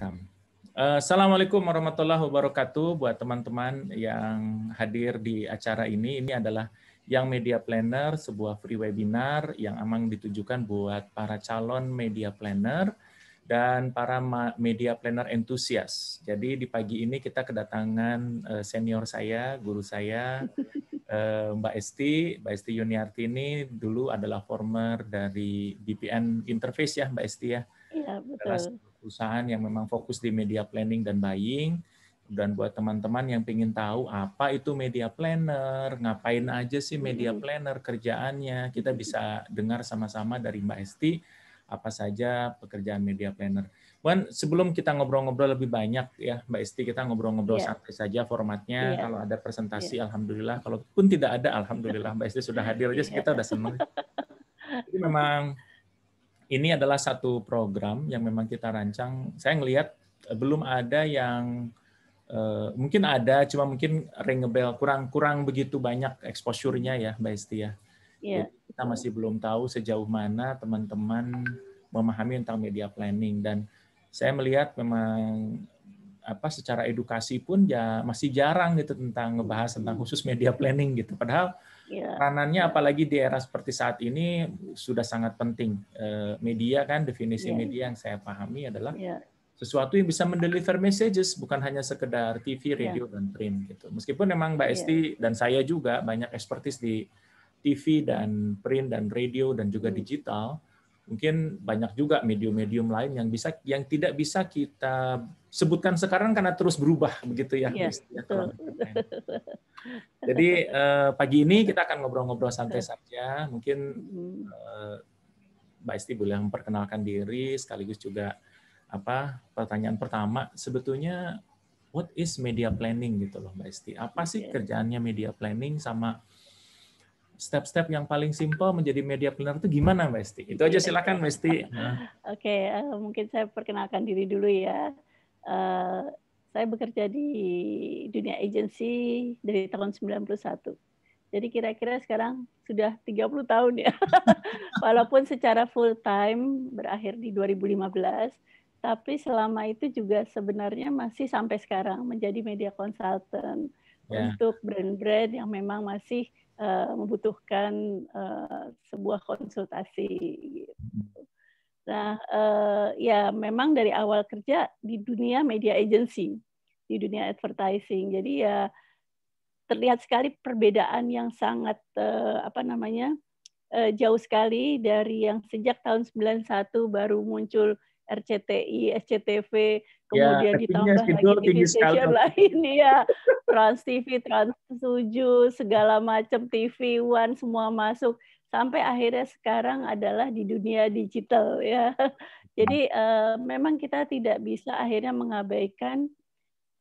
Welcome. Assalamualaikum warahmatullahi wabarakatuh buat teman-teman yang hadir di acara ini. Ini adalah Young Media Planner, sebuah free webinar yang emang ditujukan buat para calon media planner dan para media planner entusias. Jadi di pagi ini kita kedatangan senior saya, guru saya, Mbak Esti Yuniarti ini dulu adalah former dari BPN Interface ya Mbak Esti ya. Iya, Adalah betul. perusahaan yang memang fokus di media planning dan buying. Dan buat teman-teman yang ingin tahu apa itu media planner, ngapain aja sih media planner kerjaannya, kita bisa dengar sama-sama dari Mbak Esti apa saja pekerjaan media planner. Wan, sebelum kita ngobrol-ngobrol lebih banyak ya Mbak Esti, kita ngobrol-ngobrol santai saja formatnya. Kalau ada presentasi alhamdulillah, kalaupun tidak ada alhamdulillah Mbak Esti sudah hadir aja kita udah senang. Jadi memang ini adalah satu program yang memang kita rancang. Saya ngelihat belum ada yang mungkin ada, cuma mungkin ring a bell, kurang begitu banyak exposure-nya ya, Mbak Esti ya. Jadi kita masih belum tahu sejauh mana teman-teman memahami tentang media planning, dan saya melihat memang secara edukasi pun ya masih jarang gitu tentang ngebahas tentang khusus media planning gitu. Padahal peranannya apalagi di era seperti saat ini sudah sangat penting. Media kan, definisi media yang saya pahami adalah sesuatu yang bisa mendeliver messages, bukan hanya sekedar TV, radio, dan print gitu. Meskipun memang Mbak Esti dan saya juga banyak expertise di TV dan print dan radio dan juga digital, mungkin banyak juga medium-medium lain yang tidak bisa kita sebutkan sekarang karena terus berubah begitu ya. Jadi pagi ini kita akan ngobrol-ngobrol santai saja. Mungkin Mbak Esti boleh memperkenalkan diri, sekaligus juga pertanyaan pertama, sebetulnya what is media planning gitu loh Mbak Esti. Apa sih kerjaannya media planning, sama step-step yang paling simpel menjadi media planner itu gimana Mbak Esti? Itu aja, silakan Mbak Esti. Oke, mungkin saya perkenalkan diri dulu ya. Saya bekerja di dunia agensi dari tahun 91. Jadi kira-kira sekarang sudah 30 tahun ya. Walaupun secara full time berakhir di 2015, tapi selama itu juga sebenarnya masih sampai sekarang menjadi media consultant untuk brand-brand yang memang masih membutuhkan sebuah konsultasi. Gitu. Nah, ya memang dari awal kerja di dunia media agency, di dunia advertising. Jadi ya terlihat sekali perbedaan yang sangat jauh sekali dari yang sejak tahun 91 baru muncul RCTI, SCTV, kemudian ditambah lagi TV station lain ya, Trans TV, Trans 7, segala macam TV One semua masuk sampai akhirnya sekarang adalah di dunia digital ya. Jadi memang kita tidak bisa akhirnya mengabaikan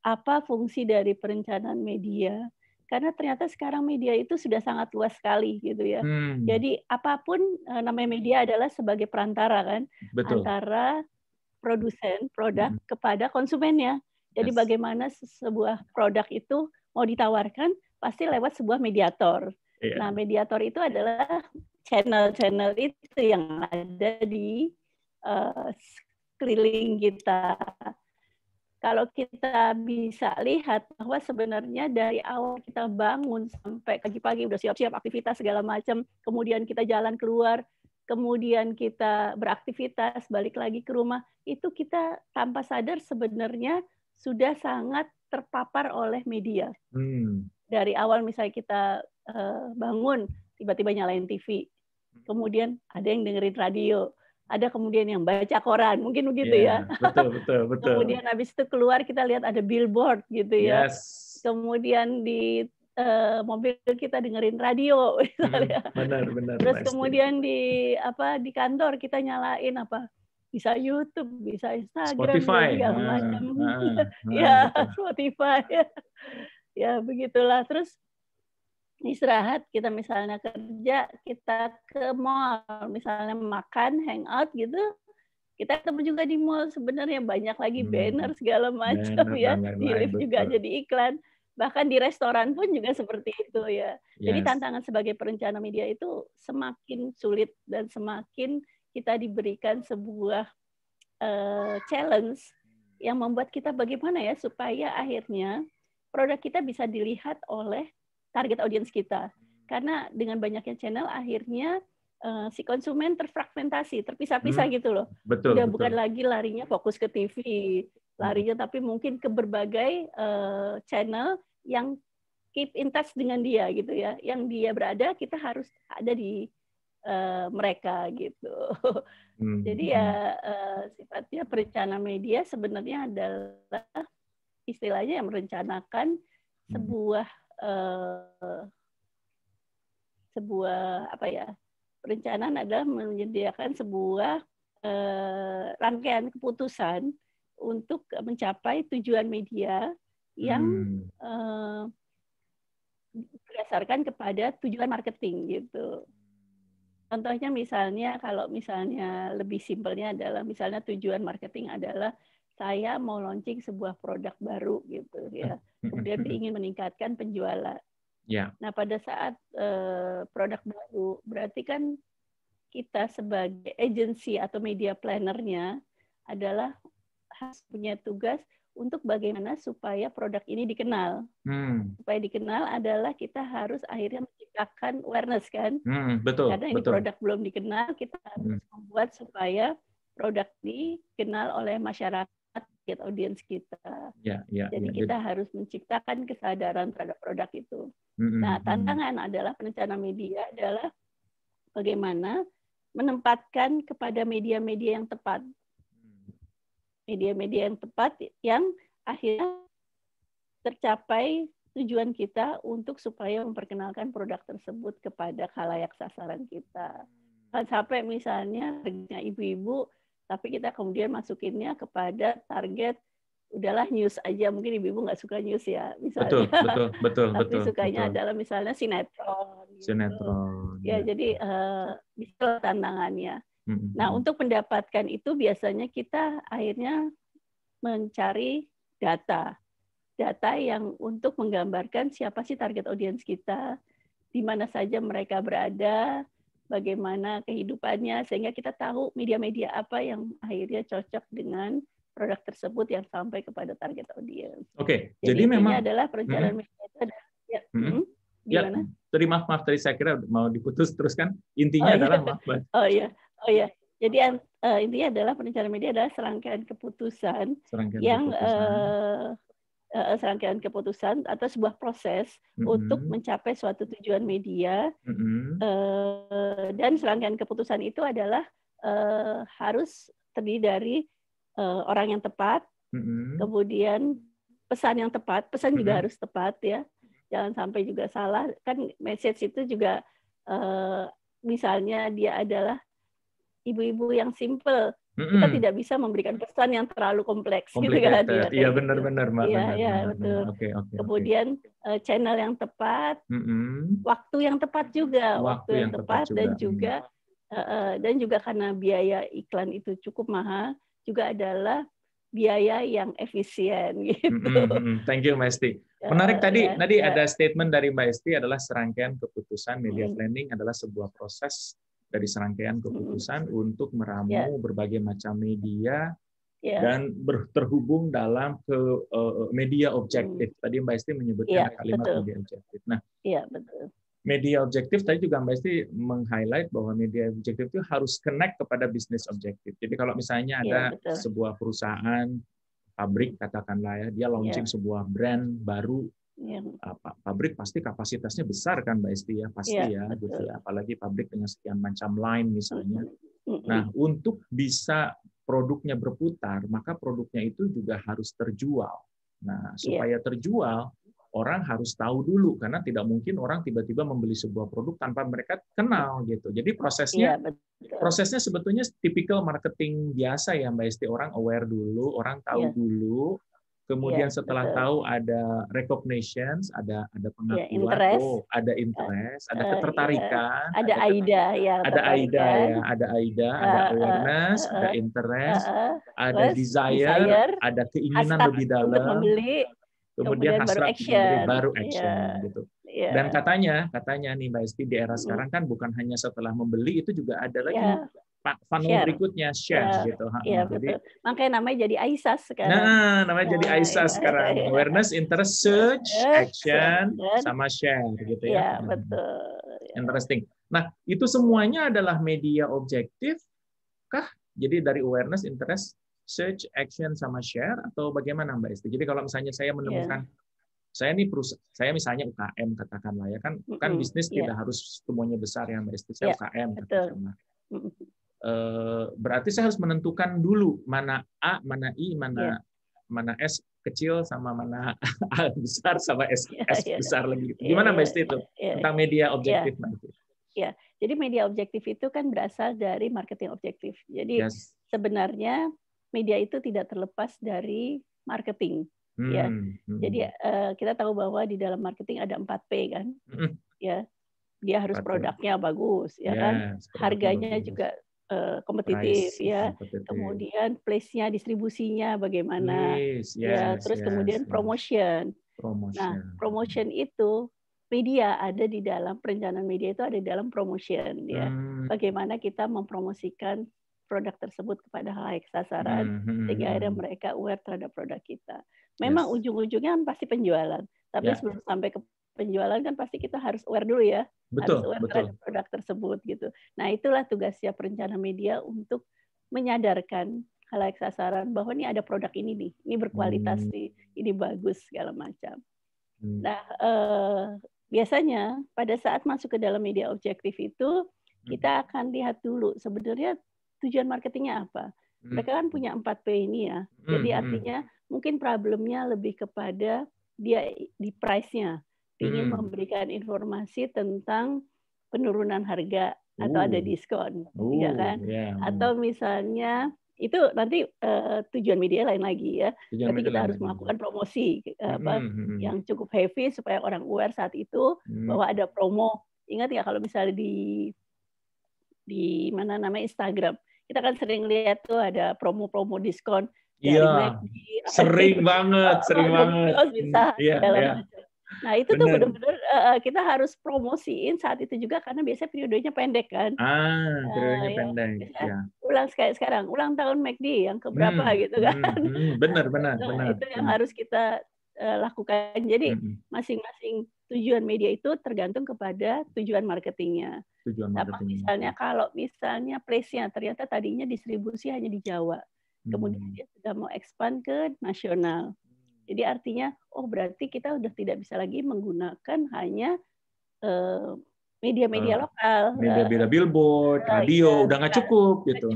apa fungsi dari perencanaan media. Karena ternyata sekarang media itu sudah sangat luas sekali gitu ya. Jadi apapun namanya media adalah sebagai perantara kan, antara produsen produk kepada konsumennya. Jadi bagaimana sebuah produk itu mau ditawarkan pasti lewat sebuah mediator. Nah, mediator itu adalah channel-channel itu yang ada di sekeliling kita. Kalau kita bisa lihat bahwa sebenarnya dari awal kita bangun sampai pagi-pagi udah siap-siap aktivitas segala macam, kemudian kita jalan keluar, kemudian kita beraktivitas, balik lagi ke rumah, itu kita tanpa sadar sebenarnya sudah sangat terpapar oleh media. Dari awal misalnya kita bangun, tiba-tiba nyalain TV, kemudian ada yang dengerin radio, ada kemudian yang baca koran, mungkin begitu ya. Betul. Kemudian habis itu keluar kita lihat ada billboard gitu ya. Kemudian di mobil kita dengerin radio misalnya. Benar. Terus kemudian di kantor kita nyalain bisa YouTube, bisa Instagram, Spotify, segala macam. Ya, Spotify. Ya, begitulah. Terus istirahat, kita misalnya kerja, kita ke mall, misalnya makan, hangout gitu, kita ketemu juga di mall. Sebenarnya banyak lagi banner segala macam ya, di lift juga jadi iklan, bahkan di restoran pun juga seperti itu ya. Jadi tantangan sebagai perencana media itu semakin sulit dan semakin kita diberikan sebuah challenge yang membuat kita bagaimana ya supaya akhirnya produk kita bisa dilihat oleh target audiens kita. Karena dengan banyaknya channel akhirnya si konsumen terfragmentasi, terpisah-pisah gitu loh. Betul, Udah betul. bukan lagi larinya fokus ke TV, larinya tapi mungkin ke berbagai channel yang keep in touch dengan dia gitu ya. Yang dia berada, kita harus ada di mereka gitu. Jadi ya sifatnya perencana media sebenarnya adalah istilahnya yang merencanakan sebuah apa ya, perencanaan adalah menyediakan sebuah rangkaian keputusan untuk mencapai tujuan media yang berdasarkan kepada tujuan marketing gitu. Contohnya misalnya, kalau misalnya lebih simpelnya adalah misalnya tujuan marketing adalah saya mau launching sebuah produk baru gitu ya. Kemudian ingin meningkatkan penjualan. Yeah. Nah, pada saat produk baru, berarti kan kita sebagai agensi atau media planner-nya adalah harus punya tugas untuk bagaimana supaya produk ini dikenal. Supaya dikenal adalah kita harus akhirnya menciptakan awareness kan. Betul. Karena ini produk belum dikenal, kita harus membuat supaya produk ini dikenal oleh masyarakat, target audiens kita. Jadi kita harus menciptakan kesadaran terhadap produk itu. Nah, tantangan adalah perencana media adalah bagaimana menempatkan kepada media-media yang tepat. Media-media yang tepat yang akhirnya tercapai tujuan kita untuk supaya memperkenalkan produk tersebut kepada khalayak sasaran kita. Kan sampai misalnya targetnya ibu-ibu, tapi kita kemudian masukinnya kepada target udahlah news aja, mungkin ibu-ibu nggak suka news ya misalnya. Betul. Tapi sukanya adalah misalnya sinetron. Gitu. Sinetron. Ya, jadi bisa tantangannya. Nah, untuk mendapatkan itu biasanya kita akhirnya mencari data yang untuk menggambarkan siapa sih target audiens kita, di mana saja mereka berada, bagaimana kehidupannya, sehingga kita tahu media-media apa yang akhirnya cocok dengan produk tersebut yang sampai kepada target audiens. Oke, jadi memang adalah perencanaan media itu adalah gimana? Tadi maaf tadi saya kira mau diputus terus kan. Intinya adalah maaf. Oh iya. Jadi intinya adalah perencanaan media adalah serangkaian keputusan serangkaian keputusan atau sebuah proses untuk mencapai suatu tujuan media, dan serangkaian keputusan itu adalah harus terdiri dari orang yang tepat, kemudian pesan yang tepat, pesan juga harus tepat ya, jangan sampai juga salah, kan message itu juga misalnya dia adalah ibu-ibu yang simple, kita tidak bisa memberikan pesan yang terlalu kompleks gitu kan. Iya benar-benar. Iya betul. Kemudian channel yang tepat, waktu yang tepat juga, waktu yang tepat dan juga karena biaya iklan itu cukup mahal, juga adalah biaya yang efisien gitu. Thank you Mbak Esti. Menarik tadi ada statement dari Mbak Esti adalah serangkaian keputusan media planning adalah sebuah proses dari serangkaian keputusan untuk meramu berbagai macam media dan terhubung dalam media objektif. Tadi Mbak Esti menyebutkan kalimat media objektif. Nah, betul. Media objektif tadi juga Mbak Esti meng-highlight bahwa media objektif itu harus connect kepada bisnis objektif. Jadi kalau misalnya ada sebuah perusahaan pabrik katakanlah ya, dia launching sebuah brand baru, pabrik pasti kapasitasnya besar kan Mbak Esti ya, pasti gitu ya, apalagi pabrik dengan sekian macam line misalnya. Nah, untuk bisa produknya berputar, maka produknya itu juga harus terjual. Nah, supaya terjual, orang harus tahu dulu, karena tidak mungkin orang tiba-tiba membeli sebuah produk tanpa mereka kenal gitu. Jadi prosesnya sebetulnya tipikal marketing biasa ya Mbak Esti, orang aware dulu, orang tahu dulu. Kemudian setelah tahu ada recognition, ada pengakuan, ada interest, ada ketertarikan, ada AIDA ya, ada awareness, ada interest, ada desire, ada keinginan lebih dalam, untuk membeli, kemudian hasrat baru action gitu. Yeah. Dan katanya nih Mbak Esti, di era sekarang kan bukan hanya setelah membeli, itu juga ada lagi funnel berikutnya share gitu. Iya, betul. Makanya namanya jadi AISAS sekarang. Nah, namanya jadi AISAS sekarang. Awareness, interest, search, action, sama share gitu ya. Iya, betul. Interesting. Nah, itu semuanya adalah media objektif kah? Jadi dari awareness, interest, search, action, sama share, atau bagaimana Mbak Esti? Jadi kalau misalnya saya menemukan saya ini saya misalnya UKM katakanlah ya kan bisnis tidak harus semuanya besar ya Mbak Esti, saya UKM katakanlah. Berarti saya harus menentukan dulu mana A, mana I, mana S kecil sama mana A besar sama S besar lagi. Gimana Mbak Esti itu tentang media objektif Mbak Esti? Ya, jadi media objektif itu kan berasal dari marketing objektif. Jadi sebenarnya media itu tidak terlepas dari marketing. Ya, jadi kita tahu bahwa di dalam marketing ada 4P kan, ya, dia harus produknya bagus, ya kan, harganya juga kompetitif, ya, kemudian place-nya, distribusinya bagaimana, ya, terus kemudian promotion. Nah, promotion itu media ada di dalam perencanaan media itu ada di dalam promotion, ya, bagaimana kita mempromosikan produk tersebut kepada halayak sasaran sehingga akhirnya mereka aware terhadap produk kita. Memang ujung-ujungnya kan pasti penjualan, tapi sebelum sampai ke penjualan kan pasti kita harus aware dulu ya, harus aware terhadap produk tersebut gitu. Nah itulah tugasnya perencana media untuk menyadarkan halayak sasaran bahwa ini ada produk ini nih, ini berkualitas nih, ini bagus segala macam. Nah biasanya pada saat masuk ke dalam media objektif itu kita akan lihat dulu sebenarnya tujuan marketingnya apa. Mereka kan punya 4P ini ya. Jadi artinya mungkin problemnya lebih kepada dia di price-nya. Ingin memberikan informasi tentang penurunan harga atau ada diskon, ya kan? Atau misalnya itu nanti tujuan media lain lagi ya. Berarti kita harus melakukan promosi yang cukup heavy supaya orang aware saat itu bahwa ada promo. Ingat ya kalau misalnya di mana namanya Instagram, kita kan sering lihat tuh ada promo-promo diskon dari McD. Sering banget. Bisa macam. Nah itu tuh benar-benar kita harus promosiin saat itu juga karena biasanya periodenya pendek kan. Periodenya pendek. Ulang sekarang, ulang tahun McD yang keberapa gitu kan. Benar. Itu yang harus kita lakukan. Jadi masing-masing tujuan media itu tergantung kepada tujuan marketingnya. Misalnya kalau misalnya place-nya ternyata tadinya distribusi hanya di Jawa, kemudian dia sudah mau expand ke nasional. Jadi artinya, berarti kita udah tidak bisa lagi menggunakan hanya media-media lokal. Media billboard, radio, udah nggak cukup gitu.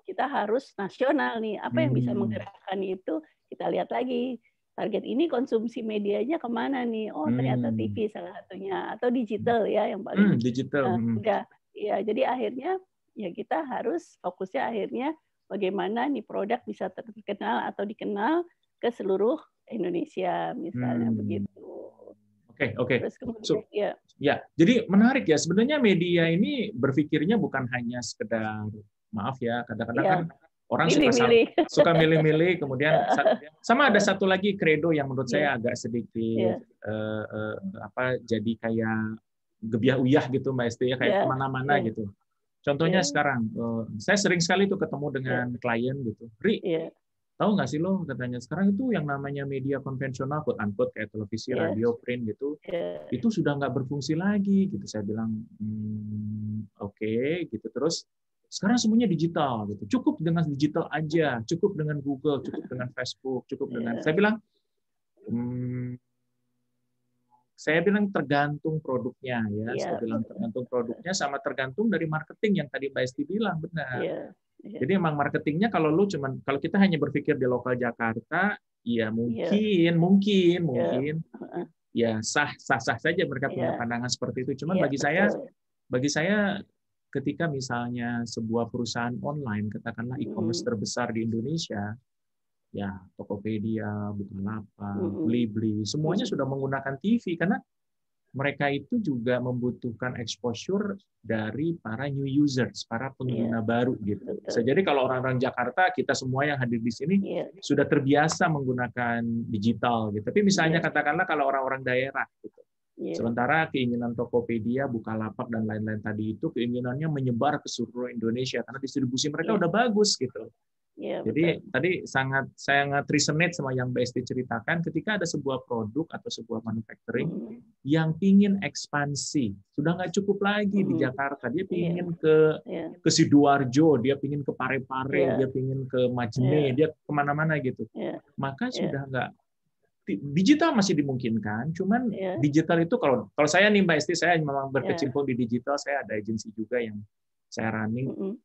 Kita harus nasional nih. Apa yang bisa menggerakkan itu, kita lihat lagi. Target ini konsumsi medianya kemana nih? Ternyata TV salah satunya. Atau digital ya yang paling. Digital. Ya, jadi akhirnya ya kita harus fokusnya akhirnya bagaimana nih produk bisa terkenal atau dikenal ke seluruh Indonesia misalnya begitu. Oke. Ya, jadi menarik ya. Sebenarnya media ini berpikirnya bukan hanya sekedar maaf ya, kadang-kadang kan orang suka milih-milih, kemudian sama ada satu lagi kredo yang menurut saya agak sedikit jadi kayak gebiah-uyah gitu Mbak Esti ya, kayak kemana-mana gitu. Contohnya sekarang, saya sering sekali tuh ketemu dengan klien gitu, tahu nggak sih lo katanya sekarang itu yang namanya media konvensional quote unquote kayak televisi, radio, print gitu, itu sudah nggak berfungsi lagi gitu. Saya bilang oke, gitu. Terus sekarang semuanya digital gitu. Cukup dengan digital aja, cukup dengan Google, cukup dengan Facebook, cukup dengan saya bilang tergantung produknya ya. Saya bilang tergantung produknya sama tergantung dari marketing yang tadi Mbak Esti bilang benar. Jadi emang marketingnya kalau kita hanya berpikir di lokal Jakarta, ya mungkin ya sah saja mereka punya pandangan seperti itu. Cuman bagi saya ketika misalnya sebuah perusahaan online, katakanlah e-commerce terbesar di Indonesia, ya Tokopedia, Bukalapak, Blibli, semuanya sudah menggunakan TV karena mereka itu juga membutuhkan exposure dari para new users, para pengguna baru gitu. Jadi kalau orang-orang Jakarta, kita semua yang hadir di sini sudah terbiasa menggunakan digital gitu. Tapi misalnya katakanlah kalau orang-orang daerah gitu, Sementara keinginan Tokopedia, Bukalapak dan lain-lain tadi itu keinginannya menyebar ke seluruh Indonesia karena distribusi mereka udah bagus gitu. Jadi tadi sangat resonate sama yang Mbak Esti ceritakan, ketika ada sebuah produk atau sebuah manufacturing yang ingin ekspansi, sudah nggak cukup lagi di Jakarta, dia ingin ke Sidoarjo, dia ingin ke Parepare, dia ingin ke Majene, dia kemana-mana gitu. Maka sudah nggak, digital masih dimungkinkan, cuman digital itu kalau saya nih Mbak Esti, saya memang berkecimpung di digital, saya ada agensi juga yang saya running.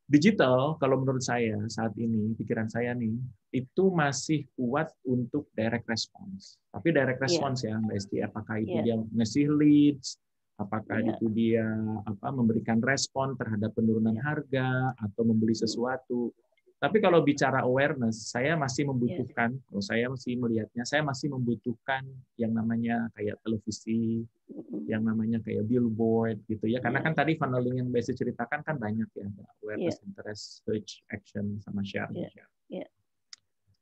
Digital, kalau menurut saya saat ini, pikiran saya nih, itu masih kuat untuk direct response. Tapi direct response ya, Mbak Esti, apakah itu dia ngasih leads, apakah itu dia memberikan respon terhadap penurunan harga, atau membeli sesuatu. Tapi kalau bicara awareness, saya masih membutuhkan, kalau saya masih melihatnya, saya masih membutuhkan yang namanya kayak televisi, yang namanya kayak billboard gitu ya. Karena kan tadi funneling yang Mbak ceritakan kan banyak ya, awareness, interest, search, action, sama share.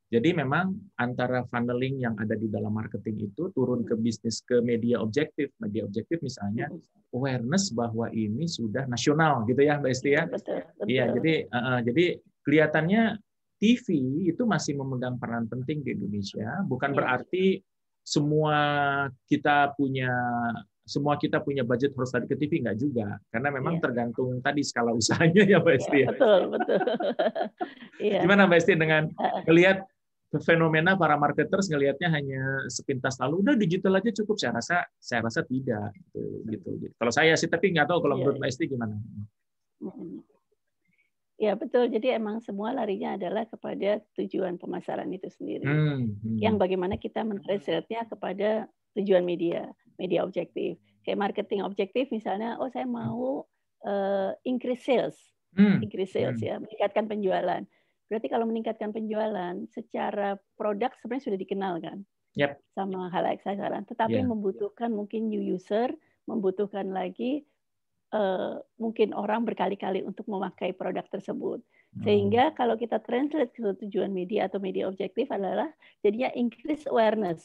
Jadi memang antara funneling yang ada di dalam marketing itu turun ke bisnis, ke media objektif. Media objektif misalnya awareness bahwa ini sudah nasional gitu ya Mbak Esti ya. Iya, jadi kelihatannya TV itu masih memegang peran penting di Indonesia. Bukan berarti semua kita punya budget harus tadi ke TV, enggak juga. Karena memang tergantung tadi skala usahanya ya Mbak Esti. Betul. Gimana Mbak Esti dengan melihat fenomena para marketers ngelihatnya hanya sepintas lalu udah digital aja cukup, saya rasa tidak gitu. Kalau saya sih, tapi nggak tahu kalau menurut Mbak Esti gimana. Ya betul, jadi emang semua larinya adalah kepada tujuan pemasaran itu sendiri. Yang bagaimana kita mentranslate-nya kepada tujuan media objektif. Kayak marketing objektif misalnya, saya mau increase sales ya, meningkatkan penjualan. Berarti kalau meningkatkan penjualan, secara produk sebenarnya sudah dikenal kan, sama halayak sasaran. Tetapi membutuhkan mungkin new user, membutuhkan lagi mungkin orang berkali-kali untuk memakai produk tersebut. Sehingga kalau kita translate ke tujuan media atau media objektif adalah jadinya increase awareness.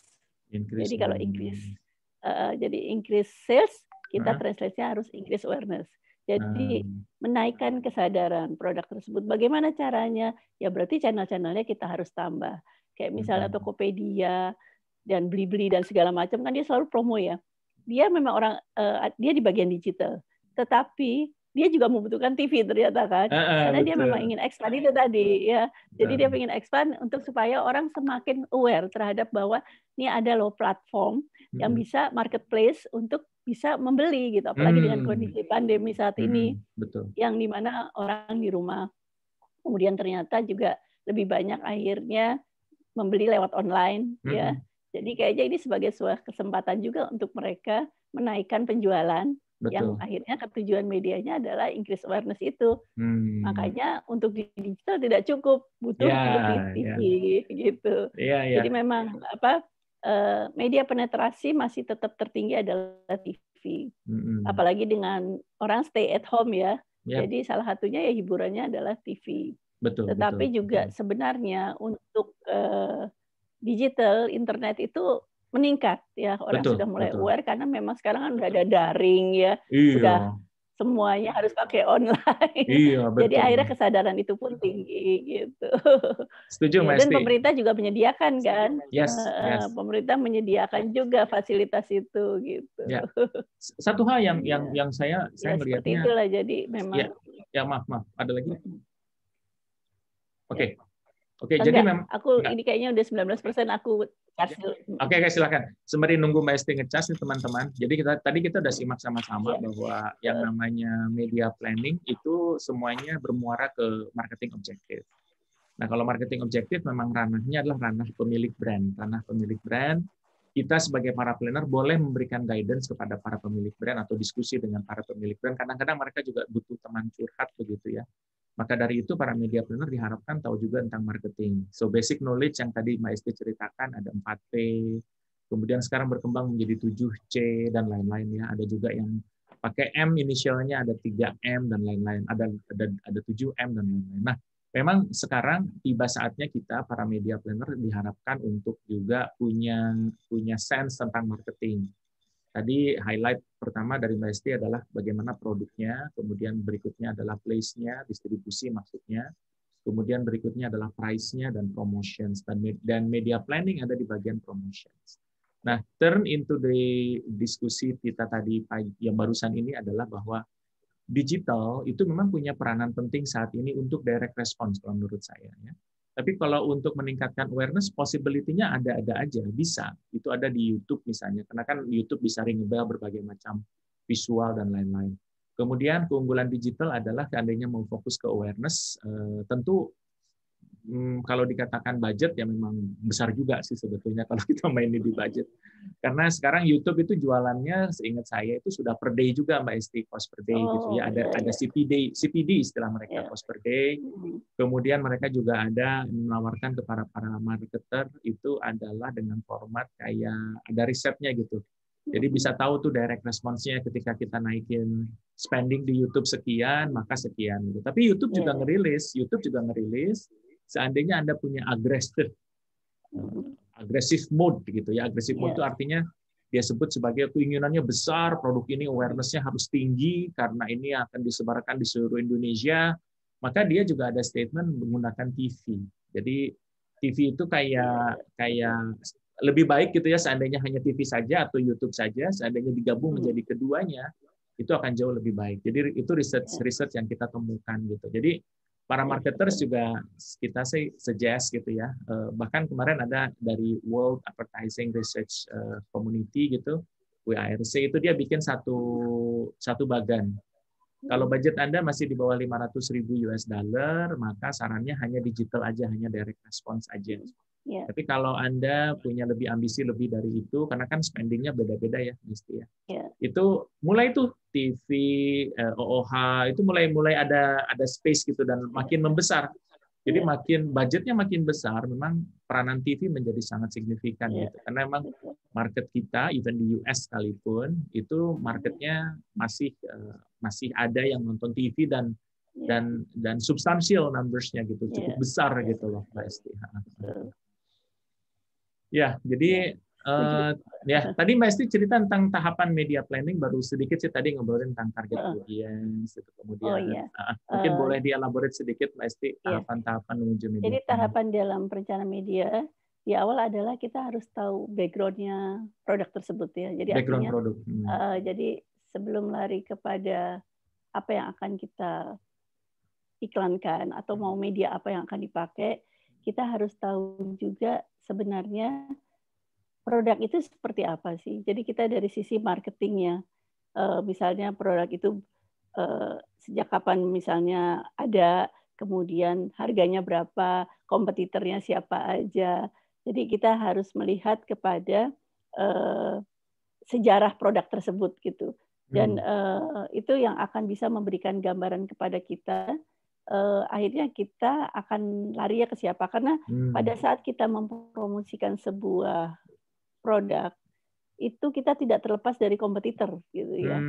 Jadi kalau increase sales, kita translate-nya harus increase awareness. Jadi menaikkan kesadaran produk tersebut. Bagaimana caranya? Ya berarti channel-channelnya kita harus tambah. Kayak misalnya Tokopedia dan Blibli dan segala macam kan dia selalu promo ya. Dia memang dia di bagian digital. Tetapi dia juga membutuhkan TV ternyata kan, karena dia memang ingin expand itu tadi ya. Jadi dia ingin expand untuk supaya orang semakin aware terhadap bahwa ini ada loh platform yang bisa marketplace untuk bisa membeli gitu, apalagi dengan kondisi pandemi saat ini, yang dimana orang di rumah, kemudian ternyata juga lebih banyak akhirnya membeli lewat online ya. Jadi kayaknya ini sebagai sebuah kesempatan juga untuk mereka menaikkan penjualan. Yang akhirnya tujuan medianya adalah increase awareness itu. Makanya untuk di digital tidak cukup, butuh TV gitu. Jadi memang media penetrasi masih tetap tertinggi adalah TV. Apalagi dengan orang stay at home ya. Jadi salah satunya ya hiburannya adalah TV. Tetapi juga sebenarnya untuk digital, internet itu meningkat ya, orang sudah mulai aware karena memang sekarang kan udah ada daring ya, sudah semuanya harus pakai online. Jadi akhirnya kesadaran itu pun tinggi gitu. Setuju, Mbak Esti. Dan pemerintah juga menyediakan kan, pemerintah menyediakan juga fasilitas itu gitu. Satu hal yang saya melihatnya. Seperti itulah, jadi memang. Ya maaf, ada lagi. Oke, jadi memang ini kayaknya udah 19% aku kasih. Oke, silakan. Sembari nunggu Mbak Esti ngecas nih teman-teman. Jadi tadi kita udah simak sama-sama bahwa yang namanya media planning itu semuanya bermuara ke marketing objektif. Nah, kalau marketing objektif memang ranahnya adalah ranah pemilik brand. Ranah pemilik brand, kita sebagai para planner boleh memberikan guidance kepada para pemilik brand atau diskusi dengan para pemilik brand. Kadang-kadang mereka juga butuh teman curhat begitu ya. Maka dari itu para media planner diharapkan tahu juga tentang marketing. So basic knowledge yang tadi Mbak Esti ceritakan ada 4P, kemudian sekarang berkembang menjadi 7C dan lain-lain ya. Ada juga yang pakai M inisialnya, ada 3M dan lain-lain. Ada 7M dan lain-lain. Nah, memang sekarang tiba saatnya kita para media planner diharapkan untuk juga punya sense tentang marketing. Tadi highlight pertama dari Mbak Esti adalah bagaimana produknya, kemudian berikutnya adalah place-nya, distribusi maksudnya, kemudian berikutnya adalah price-nya dan promotions, dan media planning ada di bagian promotions. Nah, turn into the diskusi kita tadi yang barusan ini adalah bahwa digital itu memang punya peranan penting saat ini untuk direct response kalau menurut saya. Ya. Tapi kalau untuk meningkatkan awareness, possibility-nya ada-ada aja, bisa. Itu ada di YouTube misalnya, karena kan YouTube bisa ring bell berbagai macam visual dan lain-lain. Kemudian keunggulan digital adalah seandainya mau fokus ke awareness, tentu kalau dikatakan budget ya memang besar juga sih sebetulnya kalau kita mainin di budget. Karena sekarang YouTube itu jualannya seingat saya itu sudah per day juga Mbak Esti, cost per day gitu ya. Ada CPD istilah mereka, cost per day. Kemudian mereka juga ada menawarkan kepada para marketer itu adalah dengan format kayak ada risetnya gitu. Jadi bisa tahu tuh direct response-nya ketika kita naikin spending di YouTube sekian, maka sekian gitu. Tapi YouTube juga ngerilis seandainya Anda punya agresif mode gitu ya. Agresif mode itu artinya dia sebut sebagai keinginannya besar, produk ini awareness-nya harus tinggi karena ini akan disebarkan di seluruh Indonesia, maka dia juga ada statement menggunakan TV. Jadi TV itu kayak lebih baik gitu ya seandainya hanya TV saja atau YouTube saja, seandainya digabung menjadi keduanya, itu akan jauh lebih baik. Jadi itu research yang kita temukan gitu. Jadi para marketers juga kita sih suggest gitu ya. Bahkan kemarin ada dari World Advertising Research Community gitu, WARC itu dia bikin satu bagan. Kalau budget Anda masih di bawah 500.000 US dollar, maka sarannya hanya digital aja, hanya direct response aja. Tapi kalau Anda punya lebih ambisi lebih dari itu, karena kan spendingnya beda-beda ya, mesti ya. Itu mulai tuh TV, OOH itu mulai ada space gitu dan makin membesar. Jadi budgetnya makin besar, memang peranan TV menjadi sangat signifikan gitu. Karena memang market kita, even di US sekalipun, itu marketnya masih ada yang nonton TV dan substansial numbers-nya gitu, cukup besar gitu loh, Mbak Esti. Ya, jadi tadi Mbak Esti cerita tentang tahapan media planning, baru sedikit sih tadi ngobrolin tentang target audience, kemudian mungkin boleh dielaborate sedikit Mbak Esti tahapan-tahapan menuju media. Jadi tahapan dalam perencanaan media di awal adalah kita harus tahu background-nya produk tersebut ya. Jadi background produk. Jadi sebelum lari kepada apa yang akan kita iklankan atau mau media apa yang akan dipakai, kita harus tahu juga sebenarnya produk itu seperti apa sih. Jadi kita dari sisi marketingnya, misalnya produk itu sejak kapan misalnya ada, kemudian harganya berapa, kompetitornya siapa aja. Jadi kita harus melihat kepada sejarah produk tersebut gitu. Dan itu yang akan bisa memberikan gambaran kepada kita. Akhirnya kita akan lari ke siapa, karena pada saat kita mempromosikan sebuah produk itu kita tidak terlepas dari kompetitor gitu ya.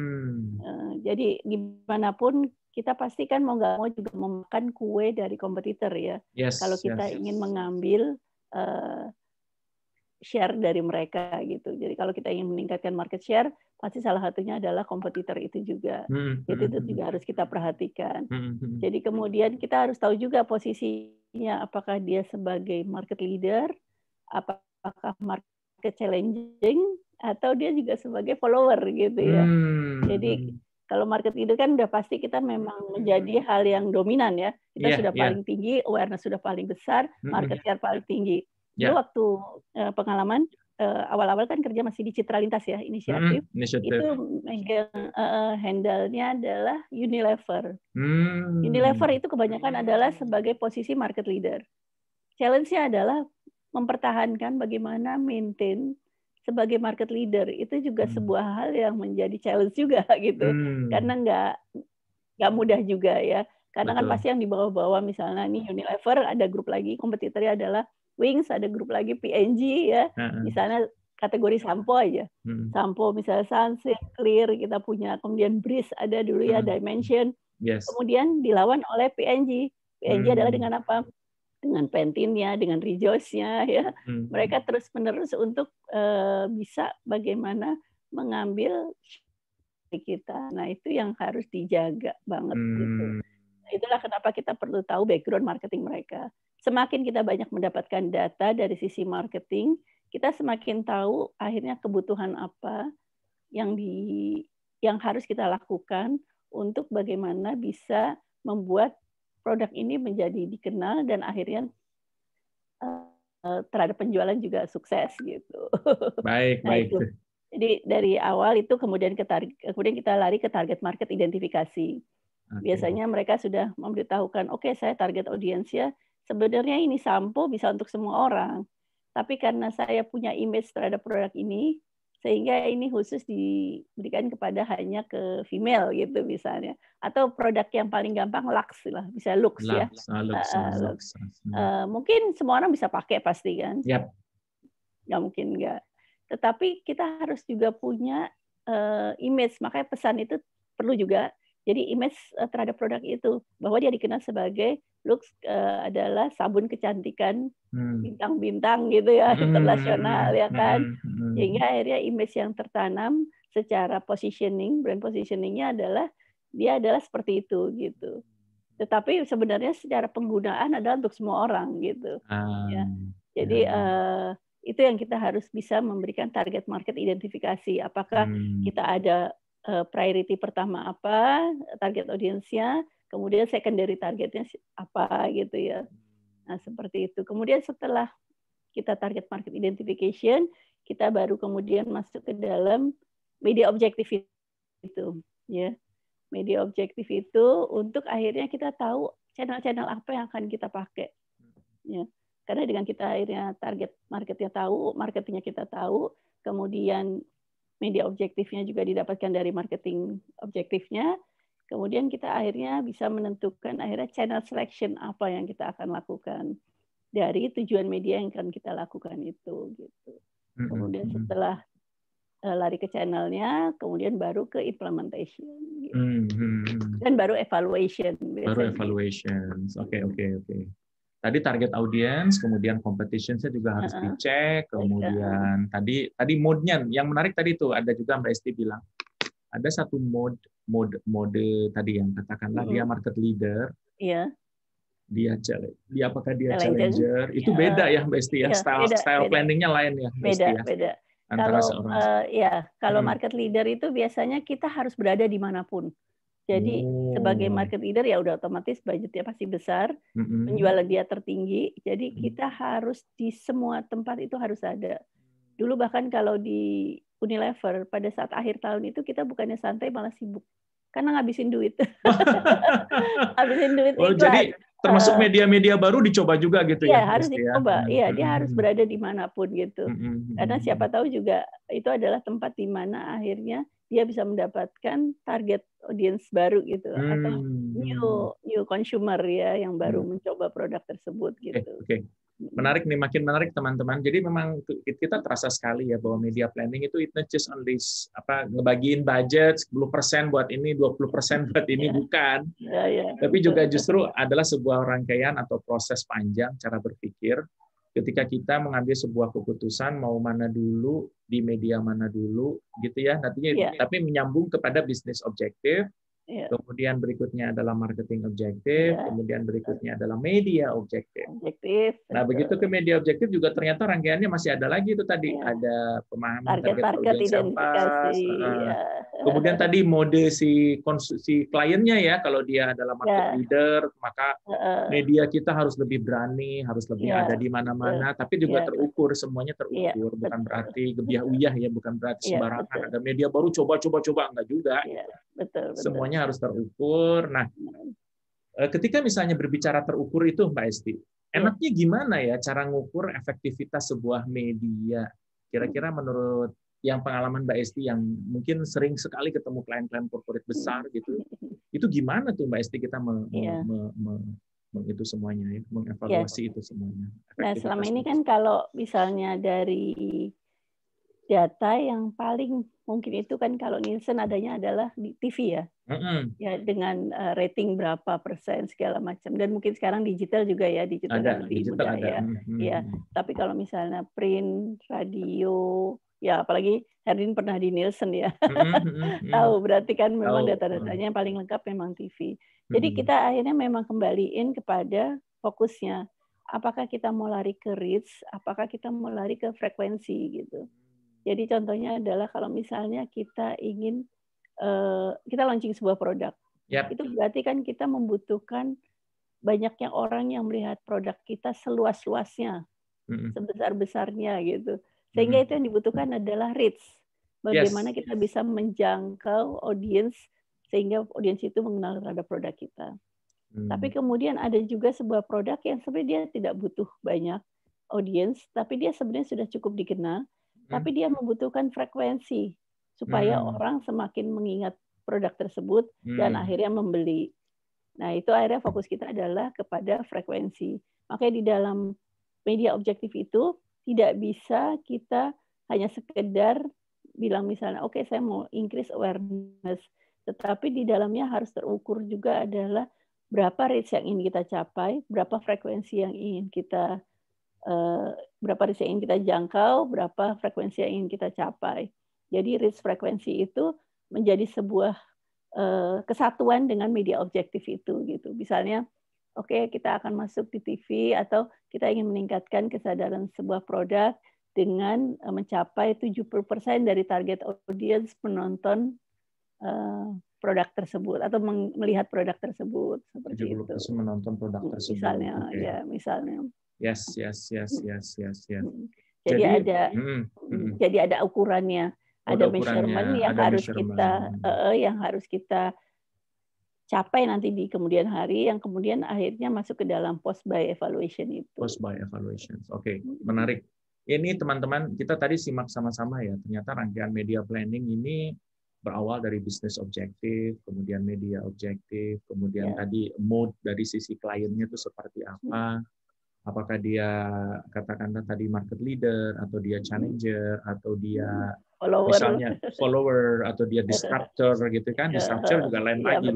Jadi gimana pun kita pasti kan mau nggak mau juga memakan kue dari kompetitor ya. Kalau kita ingin mengambil share dari mereka gitu. Jadi kalau kita ingin meningkatkan market share, pasti salah satunya adalah kompetitor itu juga. Itu juga harus kita perhatikan. Jadi kemudian kita harus tahu juga posisinya, apakah dia sebagai market leader, apakah market challenging, atau dia juga sebagai follower gitu ya. Jadi kalau market leader kan udah pasti kita memang menjadi hal yang dominan ya. Kita sudah paling tinggi, awareness sudah paling besar, market share paling tinggi. Dulu waktu pengalaman awal-awal kan kerja masih di Citra Lintas ya, inisiatif. Itu handle-nya adalah Unilever. Unilever itu kebanyakan adalah sebagai posisi market leader. Challenge-nya adalah mempertahankan bagaimana maintain sebagai market leader. Itu juga sebuah hal yang menjadi challenge juga gitu. Karena nggak mudah juga ya. Karena kan pasti yang di bawah-bawah, misalnya nih Unilever, ada grup lagi, kompetitornya adalah Wings, ada grup lagi P&G ya. Misalnya kategori sampo aja. Sampo misalnya Sunsilk, Clear kita punya, kemudian Breeze ada dulu ya, Dimension. Kemudian dilawan oleh P&G. P&G adalah dengan apa? Dengan Pantene-nya, dengan Rejoice-nya ya. Mereka terus-menerus untuk bisa bagaimana mengambil kita. Nah, itu yang harus dijaga banget gitu. Itulah kenapa kita perlu tahu background marketing mereka. Semakin kita banyak mendapatkan data dari sisi marketing, kita semakin tahu akhirnya kebutuhan apa yang harus kita lakukan untuk bagaimana bisa membuat produk ini menjadi dikenal dan akhirnya terhadap penjualan juga sukses gitu. Baik, nah, baik. Itu. Jadi dari awal itu kemudian kita lari ke target market identifikasi. Biasanya mereka sudah memberitahukan, oke, saya target audiensnya sebenarnya ini sampo bisa untuk semua orang. Tapi karena saya punya image terhadap produk ini, sehingga ini khusus diberikan kepada hanya ke female gitu misalnya. Atau produk yang paling gampang Lux lah, bisa Lux ya. Lux. Mungkin semua orang bisa pakai pasti kan. Yep. Nggak mungkin nggak. Tetapi kita harus juga punya image, makanya pesan itu perlu juga. Jadi image terhadap produk itu, bahwa dia dikenal sebagai Lux adalah sabun kecantikan bintang-bintang gitu ya, internasional ya kan. Sehingga akhirnya image yang tertanam secara positioning, brand positioningnya adalah dia adalah seperti itu gitu. Tetapi sebenarnya secara penggunaan adalah untuk semua orang gitu. Ya. Jadi itu yang kita harus bisa memberikan target market identifikasi. Apakah kita ada priority pertama apa, target audiensnya, kemudian secondary targetnya apa gitu ya. Nah, seperti itu. Kemudian setelah kita target market identification, kita baru kemudian masuk ke dalam media objektif itu, ya. Media objektif itu untuk akhirnya kita tahu channel-channel apa yang akan kita pakai. Ya. Karena dengan kita akhirnya target marketnya tahu, marketingnya kita tahu, kemudian media objektifnya juga didapatkan dari marketing objektifnya, kemudian kita akhirnya bisa menentukan akhirnya channel selection apa yang kita akan lakukan dari tujuan media yang akan kita lakukan itu gitu. Kemudian setelah lari ke channelnya, kemudian baru ke implementation gitu. Dan baru evaluation. Baru evaluation. Oke. Tadi target audience, kemudian competition-nya juga harus dicek, kemudian tadi mode-nya yang menarik tadi itu ada juga Mbak Esti bilang ada satu mode tadi yang katakanlah dia market leader. Iya. Dia apakah dia challenger? Itu beda ya Mbak Esti ya. Style planning-nya lain ya Mbak Esti ya. Beda. Kalau market leader itu biasanya kita harus berada dimanapun. Jadi sebagai market leader ya udah otomatis budgetnya pasti besar, penjualan dia tertinggi, jadi kita harus di semua tempat itu harus ada. Dulu bahkan kalau di Unilever pada saat akhir tahun itu kita bukannya santai malah sibuk karena ngabisin duit. Ngabisin duit iklan. Jadi termasuk media-media baru dicoba juga gitu ya? Iya harus dicoba. Iya dia harus berada dimanapun gitu. Karena siapa tahu juga itu adalah tempat di mana akhirnya dia bisa mendapatkan target audience baru gitu atau new consumer ya yang baru mencoba produk tersebut gitu. Oke. Menarik nih, makin menarik teman-teman. Jadi memang kita terasa sekali ya bahwa media planning itu not just only ngebagiin budget 10% buat ini, 20% buat ini, bukan. Tapi juga justru adalah sebuah rangkaian atau proses panjang cara berpikir. Ketika kita mengambil sebuah keputusan mau mana dulu, di media mana dulu, gitu ya. Nantinya, tapi menyambung kepada bisnis objektif. Kemudian berikutnya adalah marketing objektif, kemudian berikutnya adalah media objektif. Nah, begitu ke media objektif juga ternyata rangkaiannya masih ada lagi itu tadi, ada pemahaman target audiens yang pas. Kemudian tadi mode si kliennya ya, kalau dia adalah market leader, maka media kita harus lebih berani, harus lebih ada di mana-mana, tapi juga terukur, semuanya terukur, bukan berarti gebiah-uyah ya, bukan berarti sembarangan. Ada media baru coba enggak juga. Betul. Semuanya harus terukur. Nah, ketika misalnya berbicara terukur itu Mbak Esti, enaknya gimana ya cara ngukur efektivitas sebuah media? Kira-kira menurut yang pengalaman Mbak Esti yang mungkin sering sekali ketemu klien-klien corporate besar gitu, itu gimana tuh Mbak Esti kita itu semuanya, mengevaluasi itu semuanya? Nah, selama ini kan kalau misalnya dari data yang paling mungkin itu kan kalau Nielsen adanya adalah di TV ya, ya dengan rating berapa persen segala macam, dan mungkin sekarang digital juga ya, digital lebih mudah ya. Ya, tapi kalau misalnya print, radio, Ya, apalagi Herdin pernah di Nielsen ya. Tahu, berarti kan memang data-datanya yang paling lengkap memang TV. Jadi kita akhirnya memang kembaliin kepada fokusnya. Apakah kita mau lari ke reach, apakah kita mau lari ke frekuensi gitu. Jadi contohnya adalah kalau misalnya kita ingin kita launching sebuah produk, itu berarti kan kita membutuhkan banyaknya orang yang melihat produk kita seluas-luasnya, sebesar-besarnya gitu. Sehingga itu yang dibutuhkan adalah reach. Bagaimana kita bisa menjangkau audiens sehingga audiens itu mengenal terhadap produk kita. Tapi kemudian ada juga sebuah produk yang sebenarnya dia tidak butuh banyak audiens, tapi dia sebenarnya sudah cukup dikenal, tapi dia membutuhkan frekuensi supaya orang semakin mengingat produk tersebut dan akhirnya membeli. Nah, itu akhirnya fokus kita adalah kepada frekuensi. Makanya di dalam media objektif itu tidak bisa kita hanya sekedar bilang misalnya, oke, saya mau increase awareness, tetapi di dalamnya harus terukur juga adalah berapa reach yang ingin kita capai, berapa frekuensi yang ingin kita jangkau, berapa frekuensi yang ingin kita capai. Jadi reach frekuensi itu menjadi sebuah kesatuan dengan media objektif itu gitu. Misalnya, oke, kita akan masuk di TV atau kita ingin meningkatkan kesadaran sebuah produk dengan mencapai 70% dari target audiens menonton produk tersebut atau melihat produk tersebut seperti itu. Menonton produk tersebut. Misalnya, ya, misalnya. Yes. Jadi ada ukurannya. Ada measurement yang harus kita capai nanti di kemudian hari, yang kemudian akhirnya masuk ke dalam post buy evaluation itu. Post buy evaluation, oke, menarik. Ini teman-teman kita tadi simak sama-sama ya. Ternyata rangkaian media planning ini berawal dari bisnis objektif, kemudian media objektif, kemudian tadi mode dari sisi kliennya itu seperti apa. Apakah dia katakanlah tadi market leader atau dia challenger atau dia misalnya follower atau dia disruptor gitu kan. Disruptor juga lain lagi.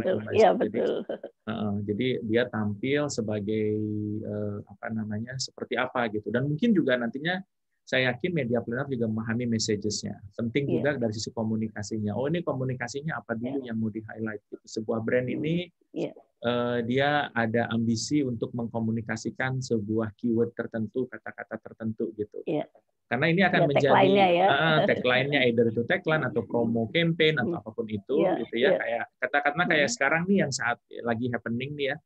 Jadi dia tampil sebagai seperti apa gitu. Dan mungkin juga nantinya saya yakin media planner juga memahami messages-nya. Penting juga dari sisi komunikasinya. Oh, ini komunikasinya apa dulu yang mau di-highlight gitu. Sebuah brand ini dia ada ambisi untuk mengkomunikasikan sebuah keyword tertentu, kata-kata tertentu gitu. Karena ini akan menjadi tagline-nya, either itu tagline atau promo campaign atau apapun itu, gitu ya. Kayak kata-kata kayak sekarang nih yang saat lagi happening nih ya,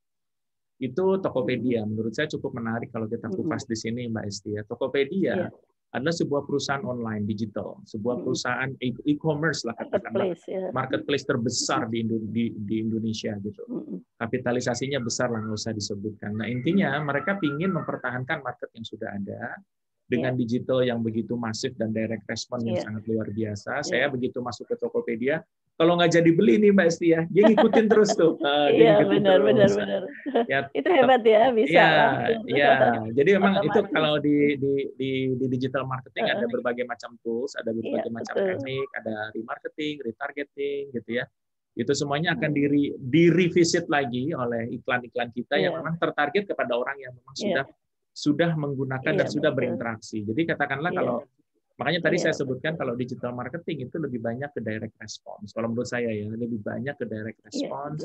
itu Tokopedia. Menurut saya cukup menarik kalau kita kupas di sini, Mbak Esti. Tokopedia adalah sebuah perusahaan online digital, sebuah perusahaan e-commerce lah katakanlah, marketplace terbesar di Indonesia gitu. Kapitalisasinya besar lah, nggak usah disebutkan. Nah intinya mereka ingin mempertahankan market yang sudah ada dengan digital yang begitu masif dan direct response yang sangat luar biasa. Saya begitu masuk ke Tokopedia, kalau nggak jadi beli nih Mbak Esti ya, dia ngikutin terus tuh. Iya benar. Ya, itu hebat ya, bisa. Iya. Jadi memang itu kalau di digital marketing ada berbagai macam tools, ada berbagai macam teknik, ada remarketing, retargeting, gitu ya. Itu semuanya akan di-revisit lagi oleh iklan-iklan kita yang memang tertarget kepada orang yang memang sudah menggunakan dan sudah berinteraksi. Jadi katakanlah kalau makanya tadi saya sebutkan kalau digital marketing itu lebih banyak ke direct response. Kalau menurut saya ya lebih banyak ke direct response.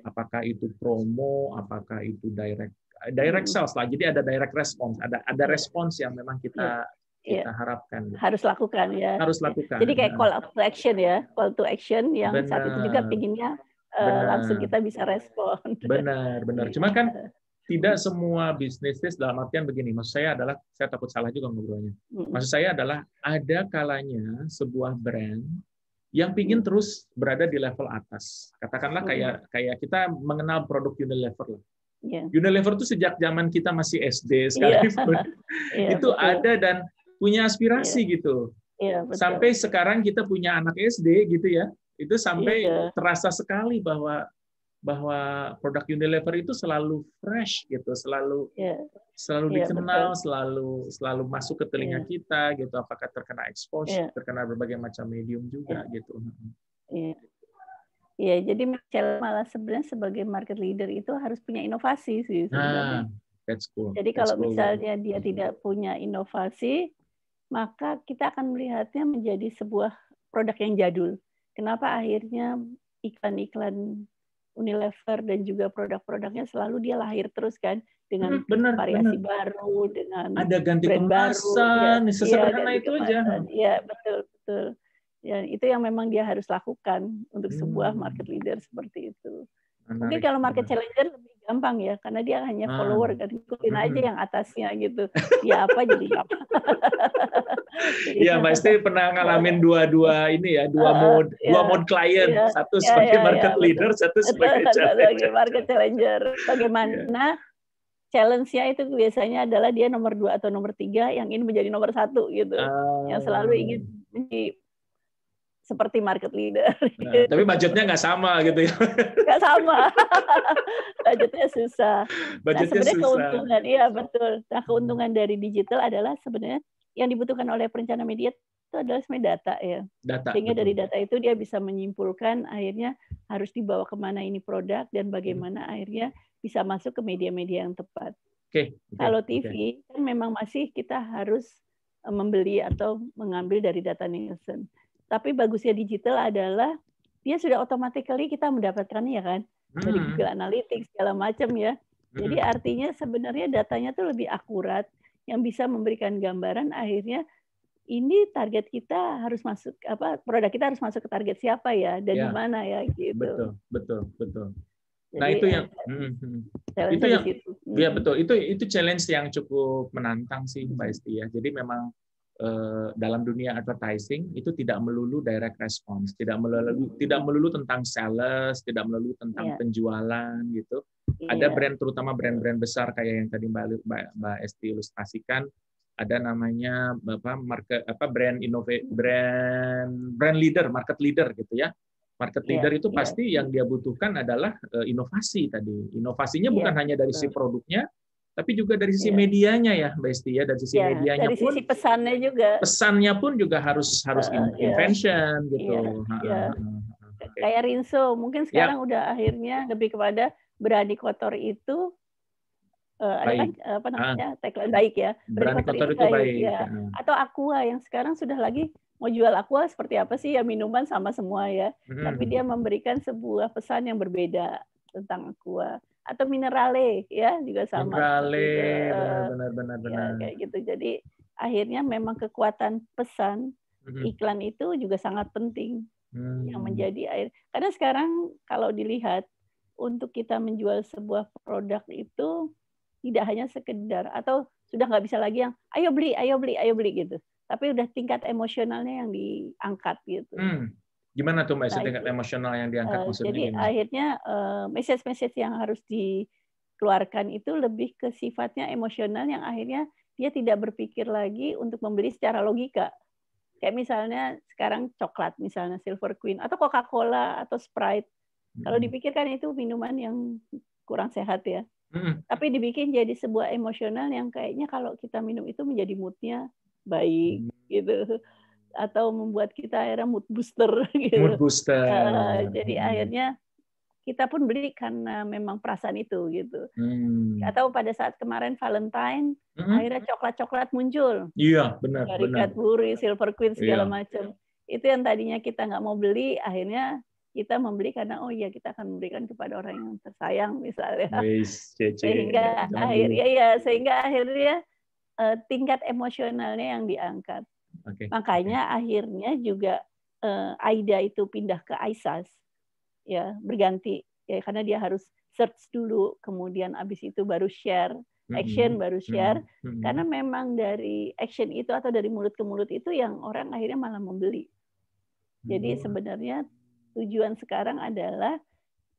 Apakah itu promo, apakah itu direct sales lah. Jadi ada direct response, ada respons yang memang kita harapkan. Harus lakukan ya. Harus lakukan. Jadi kayak call to action ya, call to action yang saat itu juga pinginnya langsung kita bisa respon. Benar. Cuma kan tidak semua bisnis dalam artian begini. Maksud saya adalah, saya takut salah juga ngobrolnya. Maksud saya adalah ada kalanya sebuah brand yang ingin terus berada di level atas. Katakanlah kayak kita mengenal produk Unilever. Unilever itu sejak zaman kita masih SD sekalipun itu ada dan punya aspirasi gitu. Sampai sekarang kita punya anak SD gitu ya. Itu sampai terasa sekali bahwa produk Unilever itu selalu fresh gitu, selalu dikenal, selalu masuk ke telinga kita gitu, apakah terkena exposure, terkena berbagai macam medium juga gitu. Iya, jadi malah sebenarnya sebagai market leader itu harus punya inovasi sih sebenarnya. That's cool. Jadi kalau misalnya dia tidak punya inovasi, maka kita akan melihatnya menjadi sebuah produk yang jadul. Kenapa akhirnya iklan-iklan Unilever dan juga produk-produknya selalu dia lahir terus kan dengan variasi baru, dengan ada ganti brand kemasan, baru, sesederhana itu aja. Iya, betul. Ya, itu yang memang dia harus lakukan untuk sebuah market leader seperti itu. Mungkin kalau market challenger lebih gampang ya, karena dia hanya follower kan, ikutin aja yang atasnya gitu. Dia apa jadi apa. Iya, Mbak Esti pernah ngalamin dua ini ya, dua mode klien, satu sebagai market leader, satu sebagai market challenger. Bagaimana challenge-nya itu biasanya adalah dia nomor 2 atau nomor 3 yang ingin menjadi nomor 1 gitu. Yang selalu ingin seperti market leader. Nah, tapi budgetnya nggak sama gitu ya. Nggak sama. Budgetnya susah. Budgetnya sebenarnya keuntungan, iya betul. Nah, keuntungan dari digital adalah sebenarnya yang dibutuhkan oleh perencana media itu adalah sebenarnya data ya. Sehingga dari data itu dia bisa menyimpulkan akhirnya harus dibawa kemana ini produk dan bagaimana akhirnya bisa masuk ke media-media yang tepat. Kalau TV kan memang masih kita harus membeli atau mengambil dari data Nielsen. Tapi bagusnya digital adalah dia sudah automatically kita mendapatkannya kan dari Google Analytics segala macam ya. Jadi artinya sebenarnya datanya tuh lebih akurat yang bisa memberikan gambaran akhirnya ini target kita harus masuk produk kita harus masuk ke target siapa ya dan di mana ya gitu. Betul. Jadi, nah itu yang ya betul itu challenge yang cukup menantang sih Mbak Esti ya. Jadi memang dalam dunia advertising itu tidak melulu direct response, tidak melulu tentang sales, tidak melulu tentang penjualan gitu. Ada brand, terutama brand-brand besar kayak yang tadi Mbak Esti ilustrasikan, ada namanya brand leader, market leader gitu ya. Market leader itu pasti yang dia butuhkan adalah inovasi tadi. Inovasinya bukan hanya dari sisi produknya, tapi juga dari sisi medianya ya, Mbak Esti ya. Dari sisi medianya dari pun, sisi pesannya juga. Pesannya pun juga harus invention gitu. Kayak Rinso, mungkin sekarang udah akhirnya lebih kepada berani kotor itu ada kan tagline baik ya. Berani kotor itu baik ya. Atau Aqua yang sekarang sudah lagi mau jual Aqua seperti apa sih ya, minuman sama semua ya. Tapi dia memberikan sebuah pesan yang berbeda tentang Aqua. Atau Minerale ya juga sama. Minerale, benar. Ya, kayak gitu. Jadi akhirnya memang kekuatan pesan iklan itu juga sangat penting yang menjadi air. Karena sekarang kalau dilihat untuk kita menjual sebuah produk itu tidak hanya sekedar atau sudah nggak bisa lagi yang ayo beli gitu. Tapi udah tingkat emosionalnya yang diangkat gitu. Gimana tuh Mbak tingkat emosional yang diangkat maksudnya? Jadi akhirnya message yang harus dikeluarkan itu lebih ke sifatnya emosional yang akhirnya dia tidak berpikir lagi untuk membeli secara logika. Kayak misalnya sekarang coklat, misalnya Silver Queen atau Coca-Cola atau Sprite. Kalau dipikirkan itu minuman yang kurang sehat ya. Tapi dibikin jadi sebuah emosional yang kayaknya kalau kita minum itu menjadi mood-nya baik gitu. Atau membuat kita akhirnya mood booster gitu. Mood booster. Jadi akhirnya kita pun beli karena memang perasaan itu gitu. Atau pada saat kemarin Valentine, akhirnya coklat-coklat muncul. Iya, benar. Dari Cadbury, Silver Queen segala macam. Itu yang tadinya kita nggak mau beli, akhirnya kita membeli karena kita akan memberikan kepada orang yang tersayang misalnya. Sehingga akhirnya tingkat emosionalnya yang diangkat. Makanya akhirnya juga Aida itu pindah ke iSaaS, ya berganti ya karena dia harus search dulu, kemudian abis itu baru share, action baru share, karena memang dari action itu atau dari mulut ke mulut itu yang orang akhirnya malah membeli. Jadi sebenarnya tujuan sekarang adalah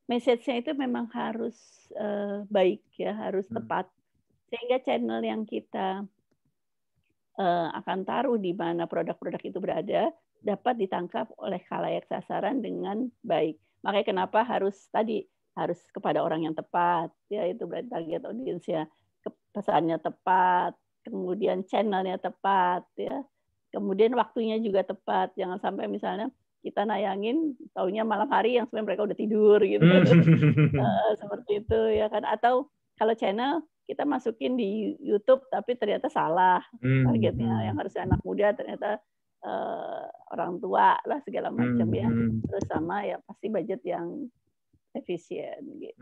message-nya itu memang harus baik ya, harus tepat, sehingga channel yang kita akan taruh di mana produk-produk itu berada dapat ditangkap oleh khalayak sasaran dengan baik. Makanya kenapa harus kepada orang yang tepat, ya itu berarti target audiensnya, pesannya tepat, kemudian channelnya tepat, ya, kemudian waktunya juga tepat. Jangan sampai misalnya kita nayangin taunya malam hari yang sebenarnya mereka udah tidur gitu, seperti itu ya kan. Atau kalau channel kita masukin di YouTube tapi ternyata salah targetnya, yang harusnya anak muda ternyata orang tua lah segala macam ya. Terus sama ya pasti budget yang efisien gitu.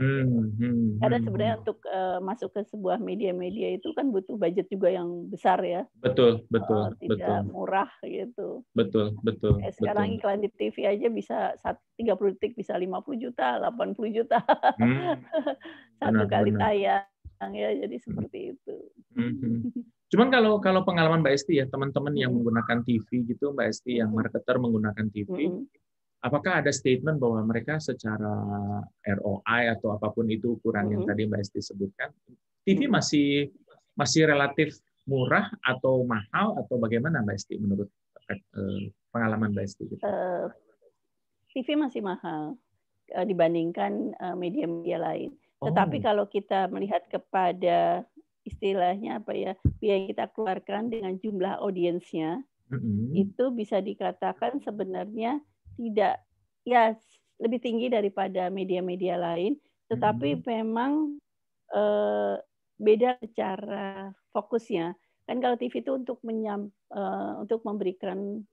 Karena sebenarnya untuk masuk ke sebuah media-media itu kan butuh budget juga yang besar ya. Betul. Tidak murah gitu. Betul. Sekarang iklan di TV aja bisa 30 detik bisa 50 juta, 80 juta. Satu kali tayang ya, jadi seperti itu. Cuman kalau pengalaman Mbak Esti ya, teman-teman yang menggunakan TV gitu, Mbak Esti yang marketer menggunakan TV, apakah ada statement bahwa mereka secara ROI atau apapun itu ukuran yang tadi Mbak Esti sebutkan, TV masih relatif murah atau mahal atau bagaimana Mbak Esti menurut pengalaman Mbak Esti? TV masih mahal dibandingkan media-media lain. Tetapi kalau kita melihat kepada istilahnya apa ya, biaya yang kita keluarkan dengan jumlah audiensnya, itu bisa dikatakan sebenarnya tidak, ya lebih tinggi daripada media-media lain, tetapi memang beda secara fokusnya. Kan kalau TV itu untuk memberikan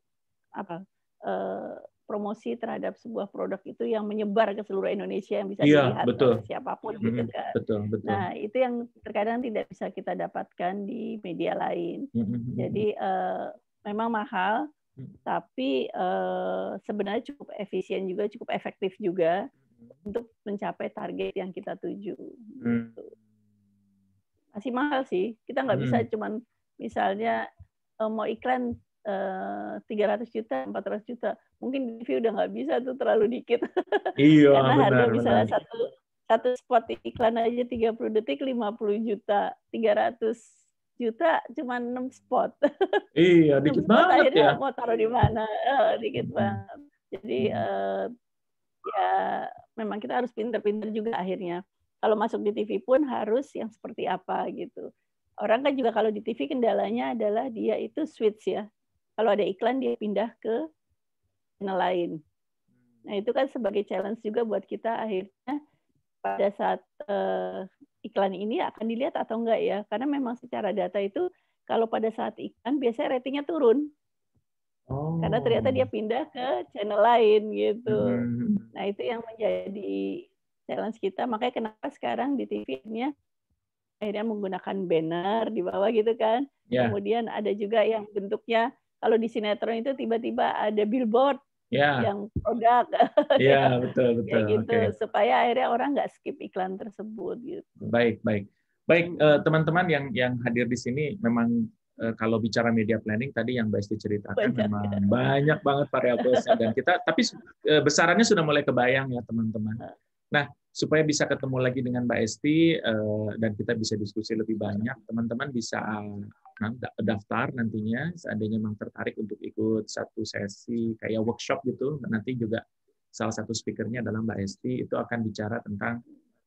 promosi terhadap sebuah produk itu yang menyebar ke seluruh Indonesia yang bisa dilihat oleh siapapun gitu kan. Betul. Nah, itu yang terkadang tidak bisa kita dapatkan di media lain. Jadi memang mahal, tapi sebenarnya cukup efisien juga, cukup efektif juga untuk mencapai target yang kita tuju. Gitu. Masih mahal sih. Kita nggak bisa cuman misalnya mau iklan 300 juta, 400 juta. Mungkin di TV udah nggak bisa tuh, terlalu dikit. Iya, karena harga misalnya satu spot iklan aja 30 detik 50 juta. 300 juta cuma 6 spot. Iya, dikit banget akhirnya ya. Mau taruh di mana? Dikit banget. Jadi ya memang kita harus pinter-pinter juga akhirnya. Kalau masuk di TV pun harus yang seperti apa gitu. Orang kan juga kalau di TV kendalanya adalah dia itu switch ya. Kalau ada iklan dia pindah ke channel lain. Nah itu kan sebagai challenge juga buat kita akhirnya pada saat iklan ini akan dilihat atau enggak ya. Karena memang secara data itu kalau pada saat iklan biasanya ratingnya turun. Karena ternyata dia pindah ke channel lain gitu. Nah itu yang menjadi challenge kita. Makanya kenapa sekarang di TV-nya akhirnya menggunakan banner di bawah gitu kan. Kemudian ada juga yang bentuknya, kalau di sinetron itu tiba-tiba ada billboard yang produk. Iya, betul. Ya gitu, supaya akhirnya orang nggak skip iklan tersebut. Gitu. Baik, teman-teman yang hadir di sini memang kalau bicara media planning tadi yang Mbak Esti ceritakan memang banyak banget variabelnya dan kita, tapi besarannya sudah mulai kebayang ya teman-teman. Nah, supaya bisa ketemu lagi dengan Mbak Esti dan kita bisa diskusi lebih banyak, teman-teman bisa daftar nantinya seandainya memang tertarik untuk ikut satu sesi kayak workshop gitu. Nanti juga salah satu speakernya adalah Mbak Esti, itu akan bicara tentang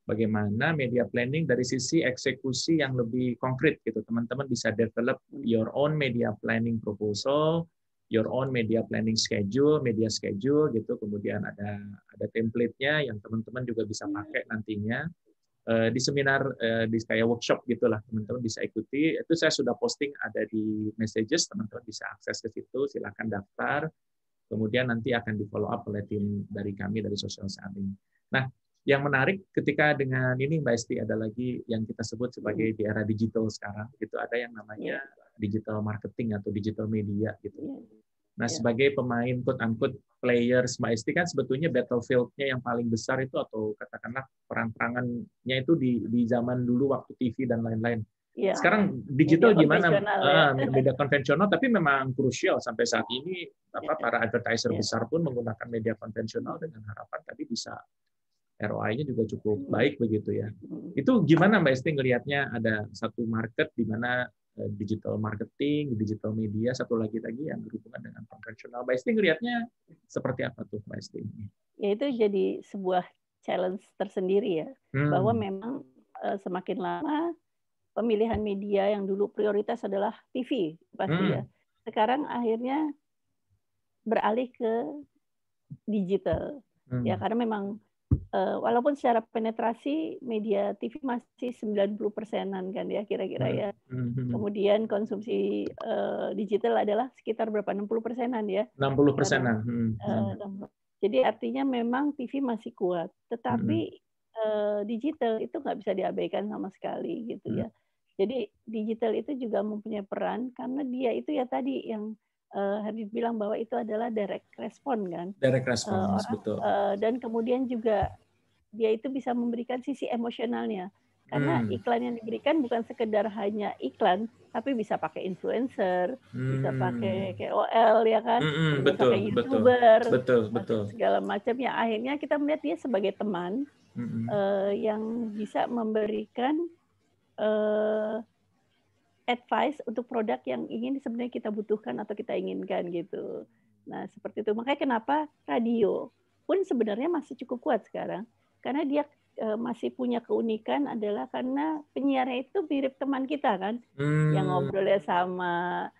bagaimana media planning dari sisi eksekusi yang lebih konkret gitu. Teman-teman bisa develop your own media planning proposal, your own media planning schedule, media schedule gitu. Kemudian ada template-nya yang teman-teman juga bisa pakai nantinya di seminar, di kayak workshop gitulah, teman-teman bisa ikuti. Itu saya sudah posting ada di messages, teman-teman bisa akses ke situ. Silakan daftar. Kemudian nanti akan di follow up oleh tim dari kami dari social selling. Nah, yang menarik ketika dengan ini Mbak Esti ada lagi yang kita sebut sebagai di era digital sekarang, itu ada yang namanya digital marketing atau digital media gitu. Nah, sebagai pemain quote-unquote players, Mbak Esti kan sebetulnya battlefield-nya yang paling besar itu atau katakanlah perang-perangannya itu di zaman dulu waktu TV dan lain-lain. Ya, sekarang digital gimana? Media konvensional, tapi memang krusial sampai saat ini. Para advertiser besar pun menggunakan media konvensional dengan harapan tadi bisa ROI-nya juga cukup baik begitu ya. Itu gimana Mbak Esti ngelihatnya ada satu market di mana digital marketing, digital media, satu lagi yang berhubungan dengan konvensional. Mbak Esti ngelihatnya seperti apa tuh Mbak Esti? Ya itu jadi sebuah challenge tersendiri ya, bahwa memang semakin lama pemilihan media yang dulu prioritas adalah TV pasti ya. Sekarang akhirnya beralih ke digital. Ya karena memang walaupun secara penetrasi media TV masih 90%-an kan ya kira-kira ya. Kemudian konsumsi digital adalah sekitar berapa? 60%-an ya. 60%-an. Jadi artinya memang TV masih kuat, tetapi digital itu nggak bisa diabaikan sama sekali gitu ya. Jadi digital itu juga mempunyai peran karena dia itu ya tadi yang Hardit bilang bahwa itu adalah direct response kan. Direct response, betul. Dan kemudian juga dia itu bisa memberikan sisi emosionalnya. Karena iklan yang diberikan bukan sekedar hanya iklan, tapi bisa pakai influencer, bisa pakai KOL ya kan, bisa pakai YouTuber, betul. segala macam. Yang akhirnya kita melihat dia sebagai teman yang bisa memberikan advice untuk produk yang ingin sebenarnya kita butuhkan atau kita inginkan gitu. Nah seperti itu. Makanya kenapa radio pun sebenarnya masih cukup kuat sekarang, karena dia masih punya keunikan adalah karena penyiarnya itu mirip teman kita kan, yang ngobrolnya sama,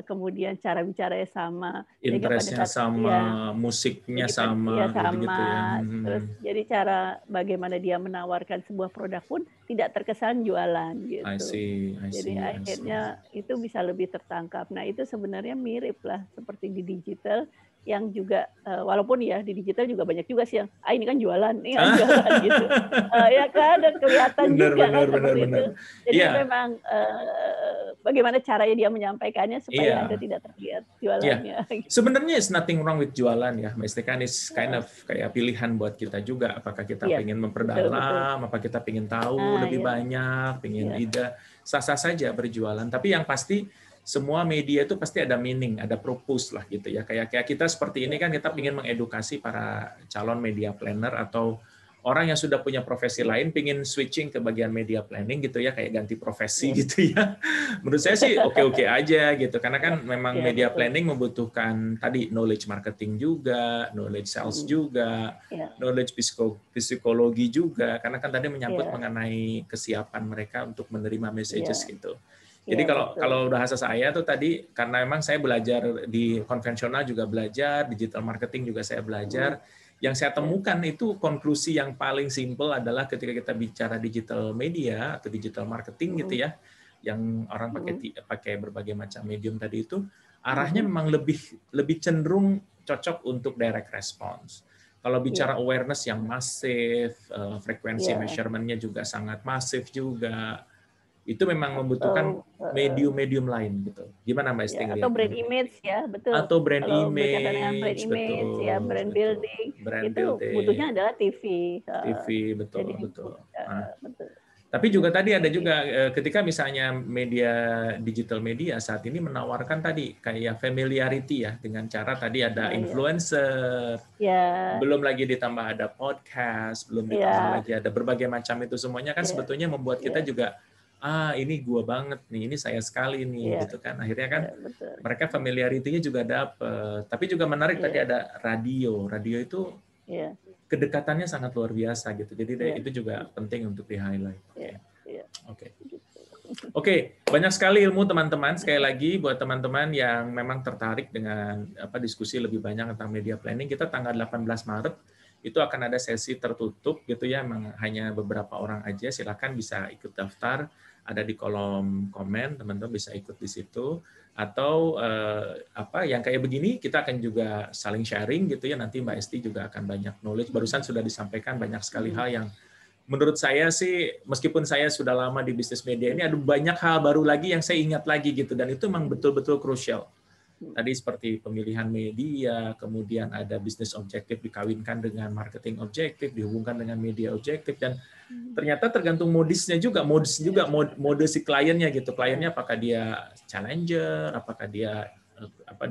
kemudian cara bicaranya sama, interestnya sama, musiknya sama, gitu ya. Terus jadi cara bagaimana dia menawarkan sebuah produk pun tidak terkesan jualan gitu. I see. Jadi akhirnya itu bisa lebih tertangkap. Nah itu sebenarnya mirip lah seperti di digital, yang juga walaupun ya di digital juga banyak juga sih yang ini kan jualan gitu. Ya kan, dan kelihatan seperti itu. Jadi memang bagaimana caranya dia menyampaikannya supaya Anda tidak terlihat jualannya. Sebenarnya it's nothing wrong with jualan ya, Mbak Esti, kan it's kind of kayak pilihan buat kita juga. Apakah kita pengen memperdalam, apa kita pengen tahu lebih banyak, pengen ide, sah-sah saja berjualan. Tapi yang pasti semua media itu pasti ada meaning, ada purpose lah gitu ya. Kayak kita seperti ini kan kita ingin mengedukasi para calon media planner atau orang yang sudah punya profesi lain pingin switching ke bagian media planning gitu ya, kayak ganti profesi gitu ya. Menurut saya sih oke-oke aja gitu, karena kan memang media planning membutuhkan tadi knowledge marketing juga, knowledge sales juga, knowledge psikologi juga, karena kan tadi menyangkut mengenai kesiapan mereka untuk menerima messages gitu. Jadi kalau bahasa saya tuh tadi, karena memang saya belajar di konvensional juga belajar, digital marketing juga saya belajar, yang saya temukan itu konklusi yang paling simpel adalah ketika kita bicara digital media atau digital marketing gitu ya, yang orang pakai berbagai macam medium tadi itu, arahnya memang lebih cenderung cocok untuk direct response. Kalau bicara awareness yang masif, frekuensi measurement-nya juga sangat masif juga, itu memang membutuhkan medium-medium lain gitu. Gimana Mbak Esti? Atau brand image ya, betul. Atau brand image, betul. Ya, brand building. Butuhnya adalah TV. Betul. Tapi juga tadi ada juga ketika misalnya media digital media saat ini menawarkan tadi kayak familiarity ya, dengan cara tadi ada influencer, belum lagi ditambah ada podcast, belum ditambah lagi ada berbagai macam itu semuanya kan sebetulnya membuat kita juga ini gua banget nih, ini saya sekali nih, gitu kan. Akhirnya kan mereka familiarity-nya juga dapat. Tapi juga menarik tadi ada radio. Radio itu kedekatannya sangat luar biasa gitu. Jadi itu juga penting untuk di-highlight. Oke, banyak sekali ilmu teman-teman. Sekali lagi buat teman-teman yang memang tertarik dengan diskusi lebih banyak tentang media planning, kita tanggal 18 Maret itu akan ada sesi tertutup gitu ya, memang hanya beberapa orang aja. Silakan bisa ikut daftar, ada di kolom komen, teman-teman bisa ikut di situ. Atau yang kayak begini kita akan juga saling sharing gitu ya. Nanti Mbak Esti juga akan banyak knowledge. Barusan sudah disampaikan banyak sekali hal yang menurut saya sih, meskipun saya sudah lama di bisnis media ini, ada banyak hal baru lagi yang saya ingat lagi gitu, dan itu memang betul-betul krusial. Tadi seperti pemilihan media, kemudian ada bisnis objektif dikawinkan dengan marketing objektif, dihubungkan dengan media objektif, dan ternyata tergantung modusnya juga, mode si kliennya gitu. Kliennya apakah dia challenger, apakah dia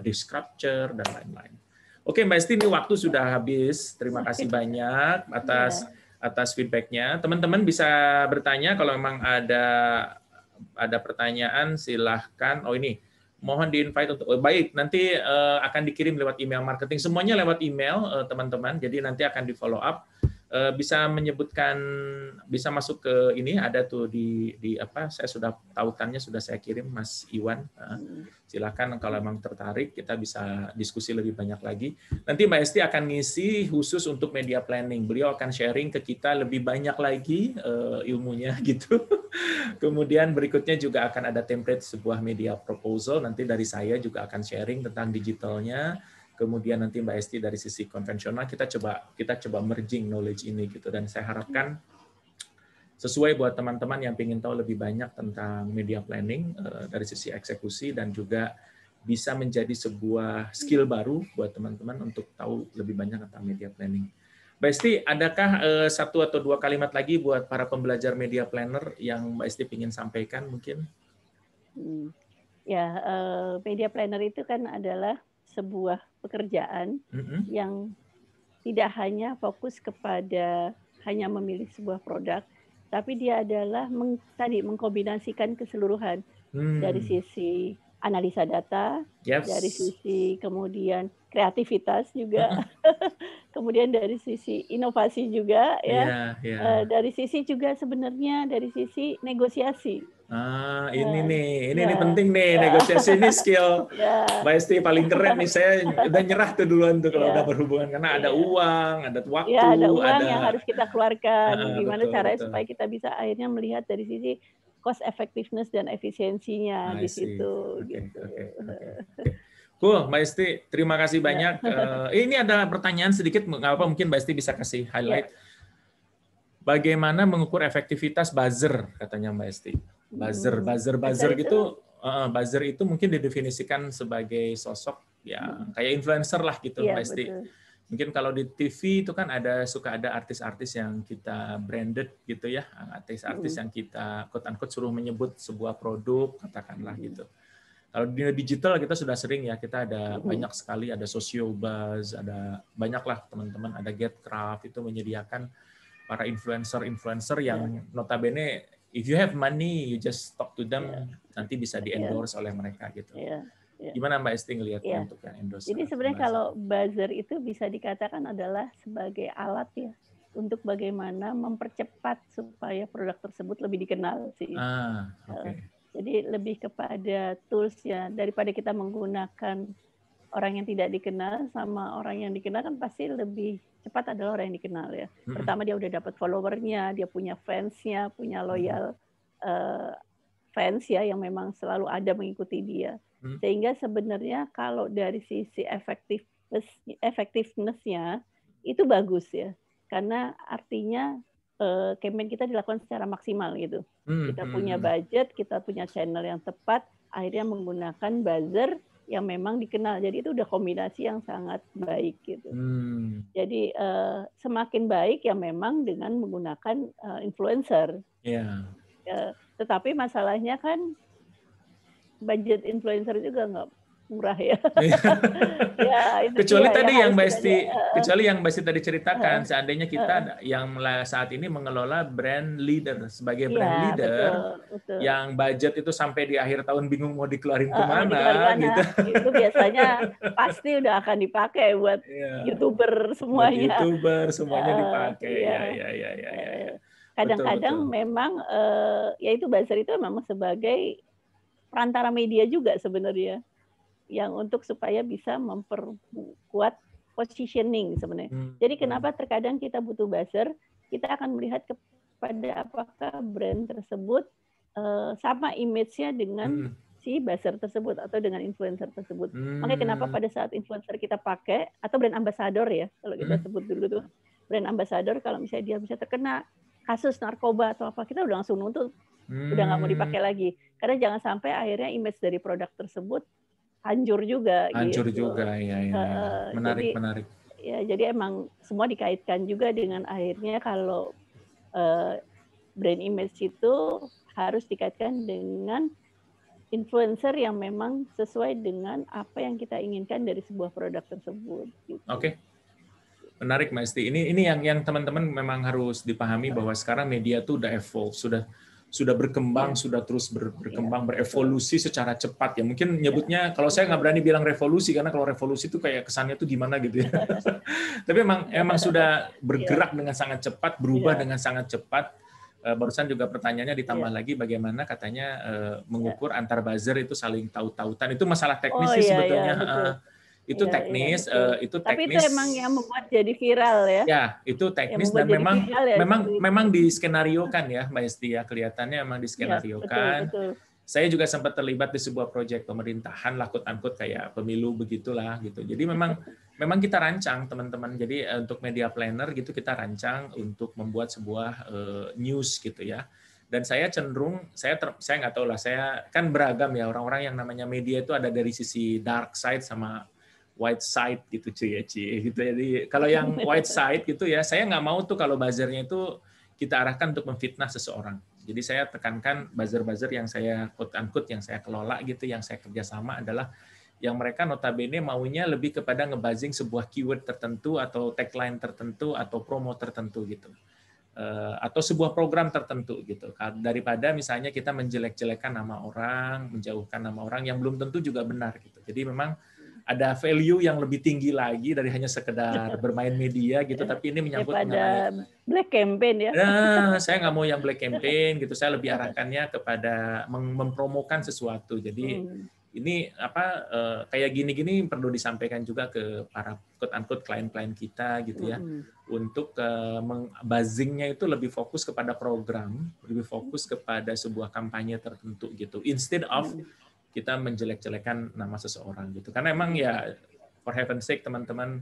disruptor, dan lain-lain. Oke Mbak Esti, ini waktu sudah habis. Terima kasih banyak atas feedback-nya. Teman-teman bisa bertanya kalau memang ada pertanyaan, silahkan. Oh ini, mohon di-invite untuk baik, nanti akan dikirim lewat email marketing. Semuanya lewat email, teman-teman. Jadi nanti akan di-follow up. bisa menyebutkan, bisa masuk ke ini, ada tuh di apa, saya sudah tautannya sudah saya kirim Mas Iwan. Silakan kalau memang tertarik kita bisa diskusi lebih banyak lagi. Nanti Mbak Esti akan ngisi khusus untuk media planning. Beliau akan sharing ke kita lebih banyak lagi ilmunya gitu. Kemudian berikutnya juga akan ada template sebuah media proposal. Nanti dari saya juga akan sharing tentang digitalnya. Kemudian nanti Mbak Esti dari sisi konvensional, kita coba merging knowledge ini gitu. Dan saya harapkan sesuai buat teman-teman yang ingin tahu lebih banyak tentang media planning dari sisi eksekusi, dan juga bisa menjadi sebuah skill baru buat teman-teman untuk tahu lebih banyak tentang media planning. Mbak Esti, adakah satu atau dua kalimat lagi buat para pembelajar media planner yang Mbak Esti ingin sampaikan mungkin? Ya, media planner itu kan adalah sebuah pekerjaan yang tidak hanya fokus kepada hanya memilih sebuah produk, tapi dia adalah mengkombinasikan keseluruhan dari sisi analisa data, dari sisi kemudian kreativitas juga, kemudian dari sisi inovasi juga, ya, dari sisi juga sebenarnya dari sisi negosiasi. Ini penting nih, negosiasi ini skill Mbak Esti paling keren nih. Saya udah nyerah tuh duluan tuh kalau udah berhubungan, karena ada uang, ada waktu, ada uang yang harus kita keluarkan. Gimana caranya supaya kita bisa akhirnya melihat dari sisi cost effectiveness dan efisiensinya di situ. Cool, Mbak Esti, terima kasih banyak. Ini ada pertanyaan sedikit, nggak apa, mungkin Mbak Esti bisa kasih highlight. Bagaimana mengukur efektivitas buzzer, katanya Mbak Esti. Buzzer gitu, buzzer itu mungkin didefinisikan sebagai sosok ya kayak influencer lah gitu, Mbak Esti. Mungkin kalau di TV itu kan suka ada artis-artis yang kita branded gitu ya, artis-artis yang kita quote-unquote suruh menyebut sebuah produk, katakanlah gitu. Kalau di digital kita sudah sering ya, kita ada banyak sekali, ada Sociobuzz, ada banyaklah teman-teman, ada Getcraft, itu menyediakan para influencer yang notabene if you have money you just talk to them, nanti bisa di-endorse oleh mereka gitu. Gimana Mbak Esti ngelihatnya untuk yang endorse? Jadi sebenarnya kalau buzzer itu bisa dikatakan adalah sebagai alat ya untuk bagaimana mempercepat supaya produk tersebut lebih dikenal sih. Jadi lebih kepada tools ya, daripada kita menggunakan orang yang tidak dikenal sama orang yang dikenal, kan pasti lebih cepat adalah orang yang dikenal ya. Pertama dia udah dapat followernya, dia punya fansnya, punya loyal fans ya yang memang selalu ada mengikuti dia. Sehingga sebenarnya kalau dari sisi effectiveness-nya itu bagus ya, karena artinya campaign kita dilakukan secara maksimal gitu. Kita punya budget, kita punya channel yang tepat, akhirnya menggunakan buzzer yang memang dikenal. Jadi itu udah kombinasi yang sangat baik gitu. Jadi semakin baik ya memang dengan menggunakan influencer. Tetapi masalahnya kan budget influencer juga nggak murah ya. Kecuali tadi yang Mbak Esti tadi ceritakan, seandainya kita yang saat ini mengelola brand leader sebagai brand leader, betul. Yang budget itu sampai di akhir tahun bingung mau dikeluarin kemana gitu. Itu biasanya pasti udah akan dipakai buat YouTuber semuanya. YouTuber semuanya dipakai. Kadang-kadang memang ya itu buzzer itu memang sebagai perantara media juga sebenarnya, yang untuk supaya bisa memperkuat positioning sebenarnya. Jadi kenapa terkadang kita butuh buzzer, kita akan melihat kepada apakah brand tersebut sama image-nya dengan si buzzer tersebut atau dengan influencer tersebut. Makanya kenapa pada saat influencer kita pakai, atau brand ambassador ya, kalau kita sebut dulu tuh, brand ambassador kalau misalnya dia bisa terkena kasus narkoba atau apa, kita udah langsung nuntut, udah nggak mau dipakai lagi. Karena jangan sampai akhirnya image dari produk tersebut hancur juga. Menarik. Ya, jadi emang semua dikaitkan juga dengan akhirnya kalau brand image itu harus dikaitkan dengan influencer yang memang sesuai dengan apa yang kita inginkan dari sebuah produk tersebut. Gitu. Oke. Menarik Mbak Esti. Ini yang teman-teman memang harus dipahami bahwa sekarang media tuh udah evolve, sudah berkembang, sudah terus berkembang, berevolusi secara cepat ya. Mungkin nyebutnya, kalau saya nggak berani bilang revolusi, karena kalau revolusi itu kayak kesannya tuh gimana gitu ya. Tapi emang sudah bergerak dengan sangat cepat, berubah dengan sangat cepat. Barusan juga pertanyaannya ditambah lagi bagaimana katanya mengukur antar buzzer itu saling tahu-tautan. Itu masalah teknis sih sebetulnya. Itu teknis, itu teknis. Tapi itu emang yang membuat jadi viral ya. Ya, itu teknis dan memang diskenariokan ya, Mbak Esti ya, kelihatannya memang diskenariokan. Betul. Saya juga sempat terlibat di sebuah proyek pemerintahan lah, quote-unquote kayak pemilu begitulah gitu. Jadi memang kita rancang teman-teman. Jadi untuk media planner gitu kita rancang untuk membuat sebuah news gitu ya. Dan saya cenderung, saya nggak tahu lah, saya kan beragam ya, orang-orang yang namanya media itu ada dari sisi dark side sama white side gitu cuy ya gitu. Jadi kalau yang white side gitu ya, saya nggak mau tuh kalau buzzernya itu kita arahkan untuk memfitnah seseorang. Jadi saya tekankan buzzer-buzzer yang saya quote-unquote yang saya kelola gitu, yang saya kerjasama adalah yang mereka notabene maunya lebih kepada ngebuzzing sebuah keyword tertentu atau tagline tertentu atau promo tertentu gitu. Atau sebuah program tertentu gitu. Daripada misalnya kita menjelek-jelekan nama orang, menjauhkan nama orang yang belum tentu juga benar gitu. Jadi memang ada value yang lebih tinggi lagi dari hanya sekedar bermain media gitu, tapi ini menyangkut mengenai black campaign ya. Nah, saya nggak mau yang black campaign gitu, saya lebih arahkannya kepada mempromokan sesuatu. Jadi ini kayak gini-gini perlu disampaikan juga ke para quote-unquote klien-klien kita gitu ya, untuk buzzingnya itu lebih fokus kepada program, lebih fokus kepada sebuah kampanye tertentu gitu, instead of kita menjelek-jelekan nama seseorang gitu. Karena emang ya for heaven's sake teman-teman,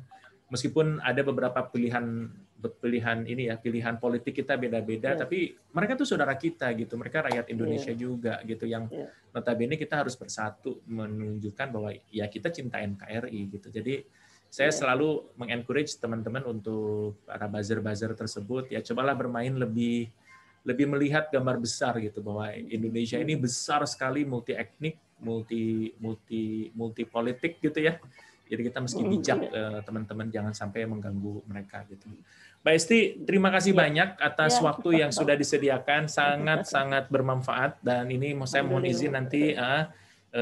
meskipun ada beberapa pilihan ini ya, pilihan politik kita beda-beda, tapi mereka tuh saudara kita gitu. Mereka rakyat Indonesia juga gitu, yang notabene kita harus bersatu menunjukkan bahwa ya kita cinta NKRI gitu. Jadi saya selalu mengencourage teman-teman untuk para buzzer-buzzer tersebut ya cobalah bermain lebih melihat gambar besar gitu, bahwa Indonesia ini besar sekali, multi etnik, multi politik gitu ya. Jadi kita mesti bijak teman-teman, jangan sampai mengganggu mereka gitu. Mbak Esti, terima kasih banyak atas waktu yang sudah disediakan, sangat-sangat bermanfaat, dan ini saya mohon izin nanti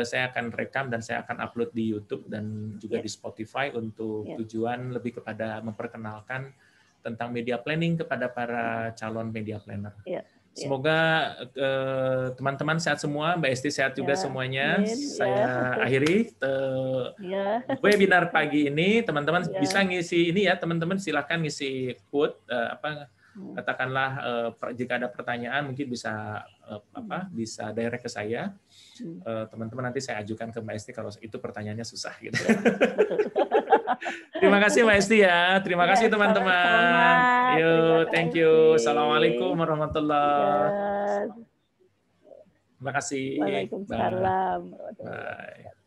saya akan rekam dan saya akan upload di YouTube dan juga di Spotify untuk tujuan lebih kepada memperkenalkan tentang media planning kepada para calon media planner. Semoga teman-teman sehat semua, Mbak Esti sehat juga semuanya. Saya akhiri webinar pagi ini. Teman-teman bisa ngisi ini ya, teman-teman silakan ngisi quote katakanlah jika ada pertanyaan mungkin bisa bisa direct ke saya. Teman-teman nanti saya ajukan ke Mbak Esti kalau itu pertanyaannya susah gitu. Terima kasih Mbak Esti ya. Terima kasih teman-teman. Yuk, thank you. Assalamualaikum warahmatullahi wabarakatuh. Terima kasih. Waalaikumsalam. Bye.